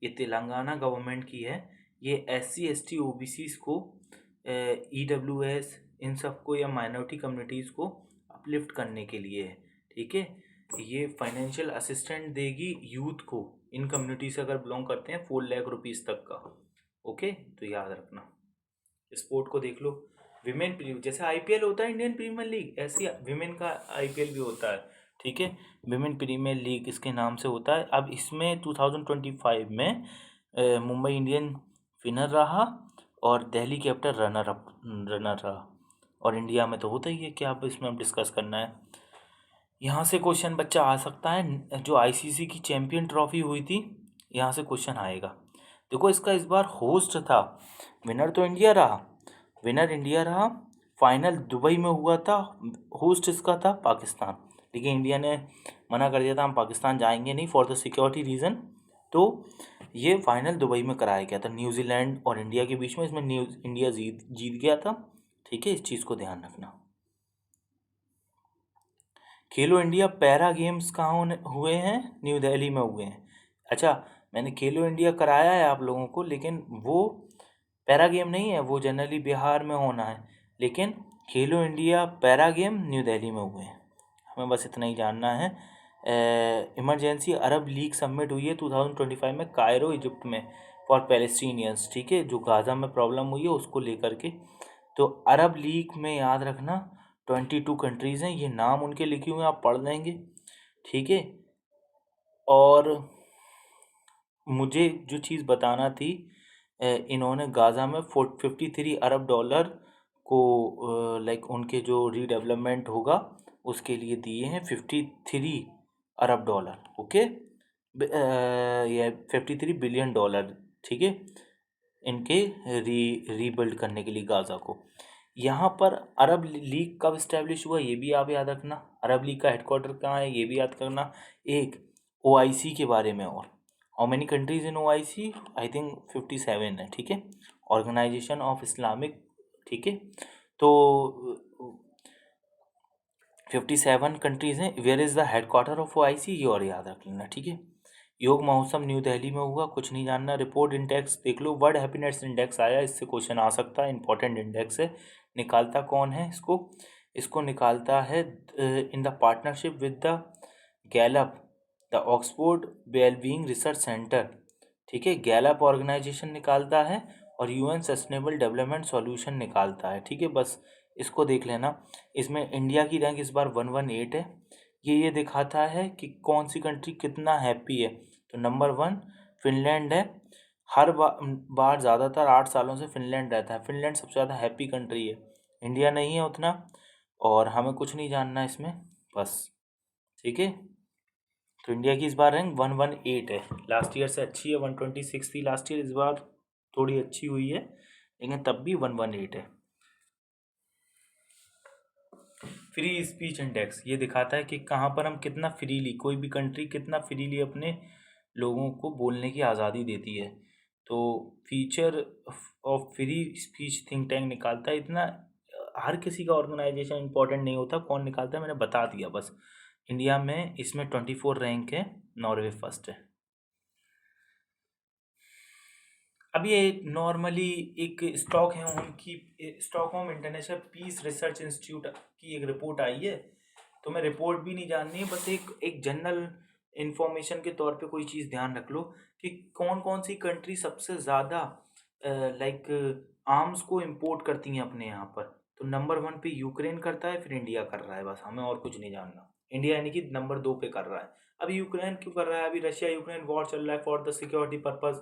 ये तेलंगाना गवर्नमेंट की है। ये SC ST OBCs को, EWS, इन सबको या माइनॉरिटी कम्युनिटीज़ को अपलिफ्ट करने के लिए है। ठीक है, ये फाइनेंशियल असिस्टेंट देगी यूथ को, इन कम्युनिटी से अगर बिलोंग करते हैं, 4 लाख रुपीज़ तक का। ओके, तो याद रखना। स्पोर्ट को देख लो, विमेन प्रीमियर, जैसे IPL होता है इंडियन प्रीमियर लीग, ऐसे विमेन का IPL भी होता है। ठीक है, विमेन प्रीमियर लीग इसके नाम से होता है। अब इसमें 2025 में मुंबई इंडियन विनर रहा और दिल्ली कैपिटल रनर रहा। और इंडिया में तो होता ही है, क्या अब इसमें अब डिस्कस करना है। यहाँ से क्वेश्चन बच्चा आ सकता है, जो ICC की चैंपियन ट्रॉफी हुई थी, यहाँ से क्वेश्चन आएगा। देखो, इसका इस बार होस्ट था, विनर तो इंडिया रहा, विनर इंडिया रहा, फाइनल दुबई में हुआ था, होस्ट इसका था पाकिस्तान। लेकिन इंडिया ने मना कर दिया था, हम पाकिस्तान जाएंगे नहीं फॉर द सिक्योरिटी रीज़न। तो ये फाइनल दुबई में कराया गया था, न्यूजीलैंड और इंडिया के बीच में। इसमें इंडिया जीत गया था। ठीक है, इस चीज़ को ध्यान रखना। खेलो इंडिया पैरा गेम्स कहाँ हुए हैं, न्यू दिल्ली में हुए हैं। अच्छा, मैंने खेलो इंडिया कराया है आप लोगों को, लेकिन वो पैरा गेम नहीं है, वो जनरली बिहार में होना है। लेकिन खेलो India para game new Delhi में हुए हैं, हमें बस इतना ही जानना है। इमरजेंसी अरब लीग समिट हुई है 2025 में कायरो इजिप्ट में, फॉर पैलेस्टीनियंस। ठीक है, जो गाज़ा में प्रॉब्लम हुई है उसको लेकर के। तो अरब लीग में याद रखना 22 कंट्रीज़ हैं, ये नाम उनके लिखे हुए हैं, आप पढ़ लेंगे। ठीक है, और मुझे जो चीज़ बताना थी, इन्होंने गाज़ा में 53 अरब डॉलर को, लाइक उनके जो रीडेवलपमेंट होगा उसके लिए दिए हैं 53 अरब डॉलर। ओके, ये 53 बिलियन डॉलर। ठीक है, इनके रीबिल्ड करने के लिए गाज़ा को। यहाँ पर अरब लीग कब इस्टेब्लिश हुआ, ये भी आप याद रखना। अरब लीग का हेडक्वार्टर कहाँ है, ये भी याद करना। एक OIC के बारे में, और how many countries in OIC, I think 57 है। ठीक है, ऑर्गेनाइजेशन ऑफ इस्लामिक। ठीक है, तो 57 कंट्रीज हैं। Where is the headquarter of OIC, ये और याद रख लेना। ठीक है, योग महोत्सव न्यू दिल्ली में हुआ, कुछ नहीं जानना। रिपोर्ट इंडेक्स देख लो, वर्ल्ड हैप्पीनेस इंडेक्स आया, इससे क्वेश्चन आ सकता है, इंपॉर्टेंट इंडेक्स है। निकालता कौन है इसको, इसको निकालता है in the partnership with the Gallup, the Oxford wellbeing research centre. ठीक है, गैलप ऑर्गेनाइजेशन निकालता है और UN सस्टेनेबल डेवलपमेंट सॉल्यूशन निकालता है। ठीक है, बस इसको देख लेना। इसमें इंडिया की रैंक इस बार 118 है। ये दिखाता है कि कौन सी कंट्री कितना हैप्पी है। तो नंबर 1 फिनलैंड है। हर बार ज़्यादातर 8 सालों से फिनलैंड रहता है, फिनलैंड सबसे ज़्यादा हैप्पी कंट्री है। इंडिया नहीं है उतना, और हमें कुछ नहीं जानना इसमें, बस। ठीक है, तो इंडिया की इस बार रैंक 118 है, लास्ट ईयर से अच्छी है। 126 थी लास्ट ईयर, इस बार थोड़ी अच्छी हुई है, लेकिन तब भी 118 है। फ्री स्पीच इंडेक्स ये दिखाता है कि कहाँ पर हम कितना फ्रीली, कोई भी कंट्री कितना फ्रीली अपने लोगों को बोलने की आज़ादी देती है। तो feature of free speech think tank निकालता है। इतना हर किसी का ऑर्गेनाइजेशन इंपॉर्टेंट नहीं होता, कौन निकालता है मैंने बता दिया बस। इंडिया में इसमें 24 रैंक है, नॉर्वे फर्स्ट है। अब ये नॉर्मली एक स्टॉक है उनकी, Stockholm International Peace Research Institute की एक रिपोर्ट आई है। तो मैं रिपोर्ट भी नहीं जाननी है, बस एक एक जनरल इंफॉर्मेशन के तौर पे कोई चीज़ ध्यान रख लो कि कौन कौन सी कंट्री सबसे ज़्यादा लाइक आर्म्स को इंपोर्ट करती हैं अपने यहाँ पर। तो नंबर 1 पे यूक्रेन करता है, फिर इंडिया कर रहा है, बस हमें और कुछ नहीं जानना। इंडिया यानी कि नंबर 2 पे कर रहा है। अभी यूक्रेन क्यों कर रहा है? अभी रशिया यूक्रेन वॉर चल रहा है फॉर द सिक्योरिटी पर्पज़,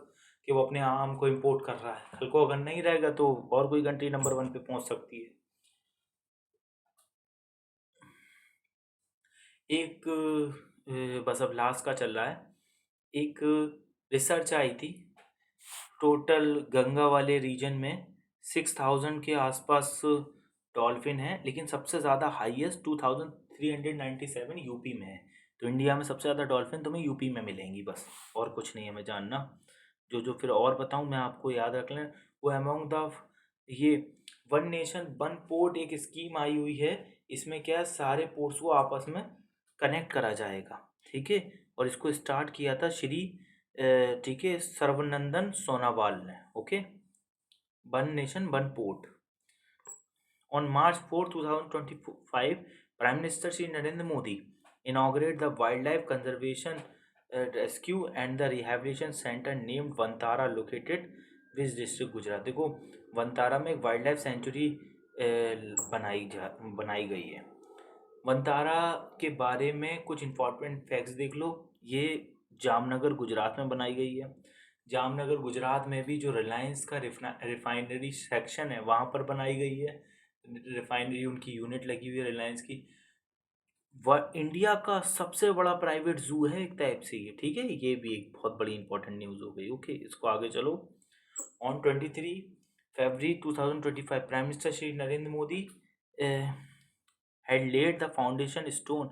कि वो अपने आर्म को इंपोर्ट कर रहा है। कल को अगर नहीं रहेगा तो और कोई कंट्री नंबर 1 पे पहुंच सकती है। एक बस अब लास्ट का चल रहा है। एक रिसर्च आई थी, टोटल गंगा वाले रीजन में 6000 के आसपास डॉल्फिन है, लेकिन सबसे ज़्यादा हाईएस्ट 2397 यूपी में है। तो इंडिया में सबसे ज़्यादा डॉल्फिन तुम्हें यूपी में मिलेंगी, बस और कुछ नहीं हमें जानना। जो जो फिर और बताऊं मैं आपको, याद रख लें। वो अमोंग द ये वन नेशन वन पोर्ट एक स्कीम आई हुई है। इसमें क्या है, सारे पोर्ट्स को आपस में कनेक्ट करा जाएगा, ठीक है। और इसको स्टार्ट किया था श्री ठीक है सर्वनंदन सोनावाल ने, okay. One nation one port. On March 4, 2025, Prime Minister Shri Narendra Modi inaugurated the Wildlife Conservation Rescue and the Rehabilitation Center named Vantara located which district Gujarat. देखो वंतारा में एक वाइल्ड लाइफ सेंचुरी बनाई गई है। वंतारा के बारे में कुछ इंपॉर्टेंट फैक्ट्स देख लो। ये जामनगर गुजरात में बनाई गई है। जामनगर गुजरात में भी जो रिलायंस का रिफाइनरी सेक्शन है वहाँ पर बनाई गई है। रिफाइनरी उनकी यूनिट लगी हुई है रिलायंस की। वह इंडिया का सबसे बड़ा प्राइवेट जू है एक टाइप से ये, ठीक है। ये भी एक बहुत बड़ी इंपॉर्टेंट न्यूज़ हो गई, ओके। इसको आगे चलो। On 23 February 2025 prime minister Shri Narendra Modi had laid the foundation stone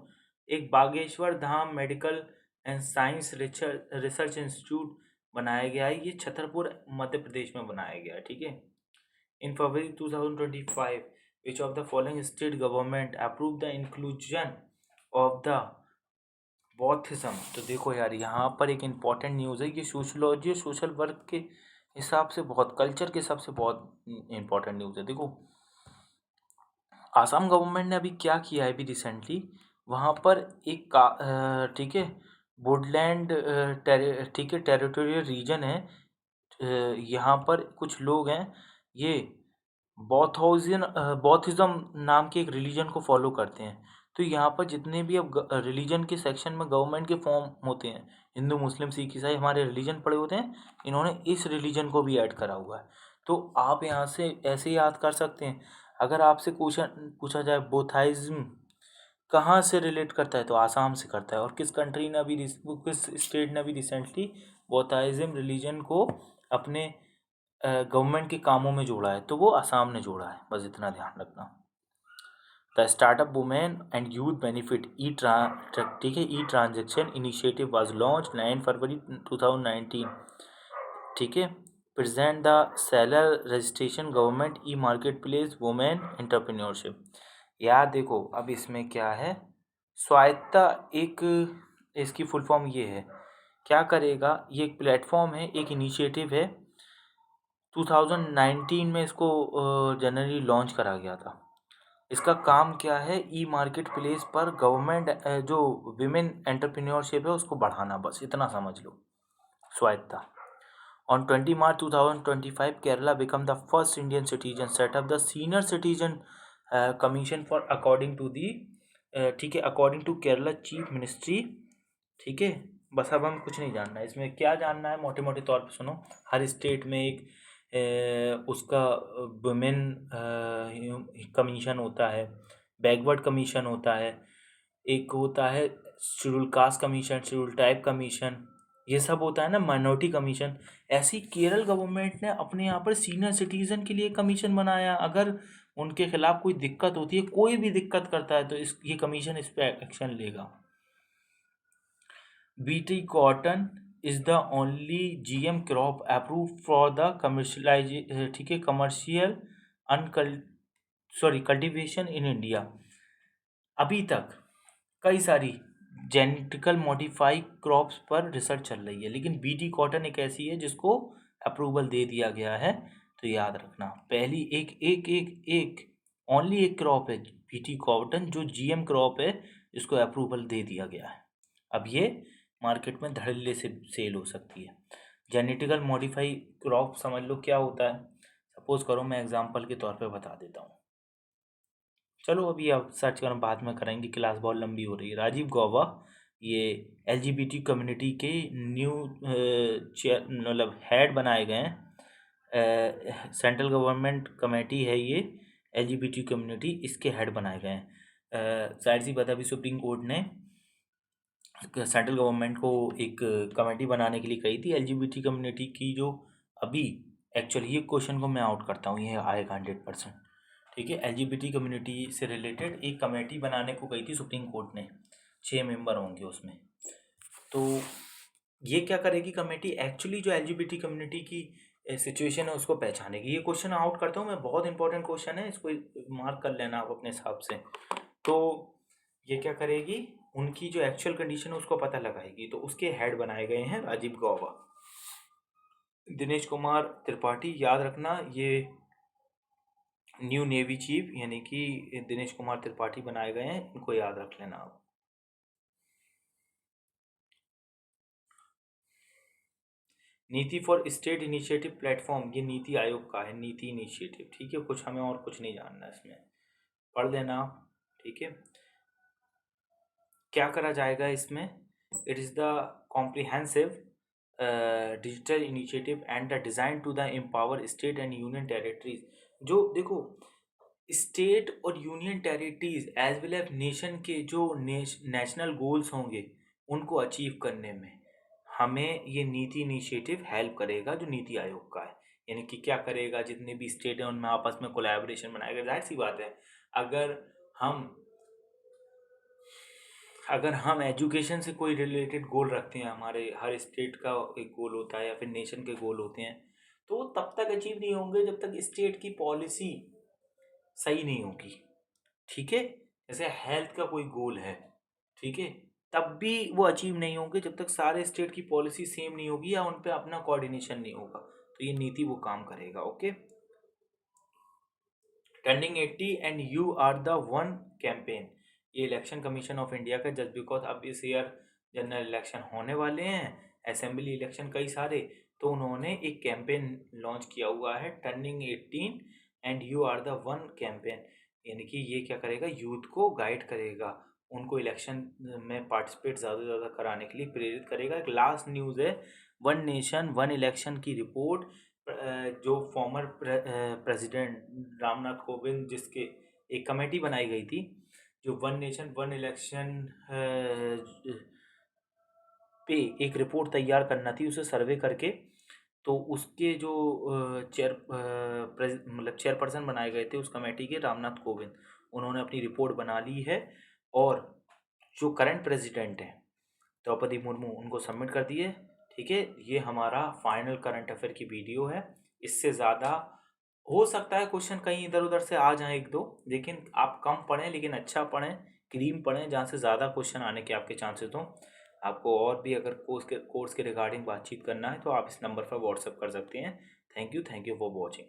एक Bageshwar Dham medical and science research institute बनाया गया है। ये छतरपुर मध्य प्रदेश में बनाया गया है, ठीक है। In February 2025, which of the following state government approved the inclusion of the बौद्धिज्म? तो देखो यार, यहाँ पर एक इम्पॉर्टेंट न्यूज़ है। ये सोशलॉजी और सोशल वर्क के हिसाब से बहुत, कल्चर के हिसाब से बहुत इम्पॉर्टेंट न्यूज़ है। देखो आसाम गवर्नमेंट ने अभी क्या किया है, अभी रिसेंटली वहाँ पर एक ठीक है वुडलैंड ठीक है टेरिटोरियल रीजन है। यहाँ पर कुछ लोग हैं, ये बौद्धिज्म नाम के एक रिलीजन को फॉलो करते हैं। तो यहाँ पर जितने भी अब रिलीजन के सेक्शन में गवर्नमेंट के फॉर्म होते हैं, हिंदू मुस्लिम सिख ईसाई हमारे रिलीजन पड़े होते हैं, इन्होंने इस रिलीजन को भी ऐड करा हुआ है। तो आप यहाँ से ऐसे याद कर सकते हैं। अगर आपसे क्वेश्चन पूछा जाए बोथाइज्म कहाँ से रिलेट करता है, तो आसाम से करता है। और किस कंट्री ने अभी किस स्टेट ने अभी रिसेंटली बोथाइज्म रिलीजन को अपने गवर्नमेंट के कामों में जोड़ा है, तो वो आसाम ने जोड़ा है, बस इतना ध्यान रखना। The startup women and youth benefit ठीक है ई ट्रांजेक्शन इनिशिएटिव वाज लॉन्च 9 फरवरी 2019, ठीक है। Present the seller registration government e market place women entrepreneurship. यार देखो अब इसमें क्या है, स्वायत्ता एक, इसकी फुल फॉर्म ये है, क्या करेगा, ये एक प्लेटफॉर्म है, एक इनिशिएटिव है। 2019 में इसको जनरली लॉन्च करा गया था। इसका काम क्या है, ई मार्केट प्लेस पर गवर्नमेंट जो विमेन एंटरप्रेन्योरशिप है उसको बढ़ाना, बस इतना समझ लो, Swayatta. On 20 March 2025 Kerala become the first Indian citizen set up the senior citizen commission for according to the, ठीक है, according to Kerala chief ministry, ठीक है। बस अब हम कुछ नहीं जानना है इसमें, क्या जानना है मोटे मोटे तौर पे सुनो। हर स्टेट में एक उसका वुमेन कमीशन होता है, बैकवर्ड कमीशन होता है, एक होता है schedule caste commission, schedule type commission, ये सब होता है ना, माइनॉरिटी कमीशन। ऐसी केरल गवर्नमेंट ने अपने यहाँ पर सीनियर सिटीजन के लिए कमीशन बनाया। अगर उनके खिलाफ कोई दिक्कत होती है, कोई भी दिक्कत करता है, तो ये कमीशन इस पर एक्शन लेगा। BT cotton is the only GM crop approved for the commercialization, ठीक है, commercial cultivation in India। अभी तक कई सारी जेनेटिकल मॉडिफाई क्रॉप्स पर रिसर्च चल रही है, लेकिन BT कॉटन एक ऐसी है जिसको अप्रूवल दे दिया गया है, तो याद रखना पहली एक एक एक एक ओनली एक क्रॉप है बीटी कॉटन, जो जीएम क्रॉप है, इसको अप्रूवल दे दिया गया है। अब ये मार्केट में धड़ल्ले से सेल हो सकती है। जेनेटिकल मॉडिफाई क्रॉप समझ लो क्या होता है। सपोज करो, मैं एग्जांपल के तौर पे बता देता हूँ। चलो अभी आप सर्च करो, बाद में करेंगे, क्लास बहुत लंबी हो रही है। राजीव गौबा ये एलजीबीटी कम्युनिटी के न्यू चेयर मतलब हेड बनाए गए हैं। सेंट्रल गवर्नमेंट कमेटी है ये, एलजीबीटी कम्युनिटी, इसके हेड बनाए गए हैं। जाहिर सी बात है, अभी सुप्रीम कोर्ट ने सेंट्रल गवर्नमेंट को एक कमेटी बनाने के लिए कही थी एलजीबीटी कम्युनिटी की, जो अभी एक्चुअली ये क्वेश्चन को मैं आउट करता हूँ, ये आएगा 100%। ठीक है, एलजीबीटी कम्युनिटी से रिलेटेड एक कमेटी बनाने को कही थी सुप्रीम कोर्ट ने, 6 मेंबर होंगे उसमें। तो ये क्या करेगी कमेटी, एक्चुअली जो एलजीबीटी कम्युनिटी की सिचुएशन है उसको पहचानेगी। ये क्वेश्चन आउट करता हूँ मैं, बहुत इंपॉर्टेंट क्वेश्चन है, इसको मार्क कर लेना आप अपने हिसाब से। तो ये क्या करेगी, उनकी जो एक्चुअल कंडीशन है उसको पता लगाएगी। तो उसके हेड बनाए गए हैं राजीव गौबा। दिनेश कुमार त्रिपाठी, याद रखना, ये न्यू नेवी चीफ यानी कि दिनेश कुमार त्रिपाठी बनाए गए हैं, इनको याद रख लेना आप। नीति फॉर स्टेट इनिशिएटिव प्लेटफॉर्म, ये नीति आयोग का है, नीति इनिशिएटिव। ठीक है, कुछ हमें और कुछ नहीं जानना इसमें, पढ़ लेना आप। ठीक है, क्या करा जाएगा इसमें, it is the comprehensive digital initiative and the design to the empower state and union territories. जो देखो, स्टेट और union territories as well as nation के जो नेशनल गोल्स होंगे उनको अचीव करने में हमें ये नीति इनिशिएटिव हेल्प करेगा, जो नीति आयोग का है। यानी कि क्या करेगा, जितने भी स्टेट हैं उनमें आपस में कोलैबोरेशन बनाएगा। जाहिर सी बात है, अगर हम अगर हम एजुकेशन से कोई रिलेटेड गोल रखते हैं, हमारे हर स्टेट का एक गोल होता है या फिर नेशन के गोल होते हैं, तो वो तब तक अचीव नहीं होंगे जब तक स्टेट की पॉलिसी सही नहीं होगी। ठीक है, जैसे हेल्थ का कोई गोल है, ठीक है, तब भी वो अचीव नहीं होंगे जब तक सारे स्टेट की पॉलिसी सेम नहीं होगी या उन पे अपना कोऑर्डिनेशन नहीं होगा। तो ये नीति वो काम करेगा। Okay, turning 80 and you are the one campaign, ये इलेक्शन कमीशन ऑफ इंडिया का, जस्ट बिकॉज अब इस ईयर जनरल इलेक्शन होने वाले हैं, असेंबली इलेक्शन कई सारे, तो उन्होंने एक कैंपेन लॉन्च किया हुआ है, turning 18 and you are the one campaign. यानी कि ये क्या करेगा, यूथ को गाइड करेगा, उनको इलेक्शन में पार्टिसिपेट ज़्यादा से ज़्यादा कराने के लिए प्रेरित करेगा। एक लास्ट न्यूज़ है, वन नेशन वन इलेक्शन की रिपोर्ट, जो फॉर्मर प्रेसिडेंट रामनाथ कोविंद, जिसके एक कमेटी बनाई गई थी जो वन नेशन वन इलेक्शन पे एक रिपोर्ट तैयार करना थी, उसे सर्वे करके, तो उसके जो मतलब चेयरपर्सन बनाए गए थे उस कमेटी के, रामनाथ कोविंद, उन्होंने अपनी रिपोर्ट बना ली है। और जो करंट प्रेसिडेंट हैं द्रौपदी मुर्मू, उनको सबमिट कर दिए। ठीक है, ये हमारा फाइनल करंट अफेयर की वीडियो है। इससे ज़्यादा हो सकता है क्वेश्चन कहीं इधर उधर से आ जाएं एक दो, लेकिन आप कम पढ़ें लेकिन अच्छा पढ़ें, क्रीम पढ़ें, जहाँ से ज़्यादा क्वेश्चन आने के आपके चांसेस हों। आपको और भी अगर कोर्स के रिगार्डिंग बातचीत करना है तो आप इस नंबर पर व्हाट्सअप कर सकते हैं। Thank you for watching.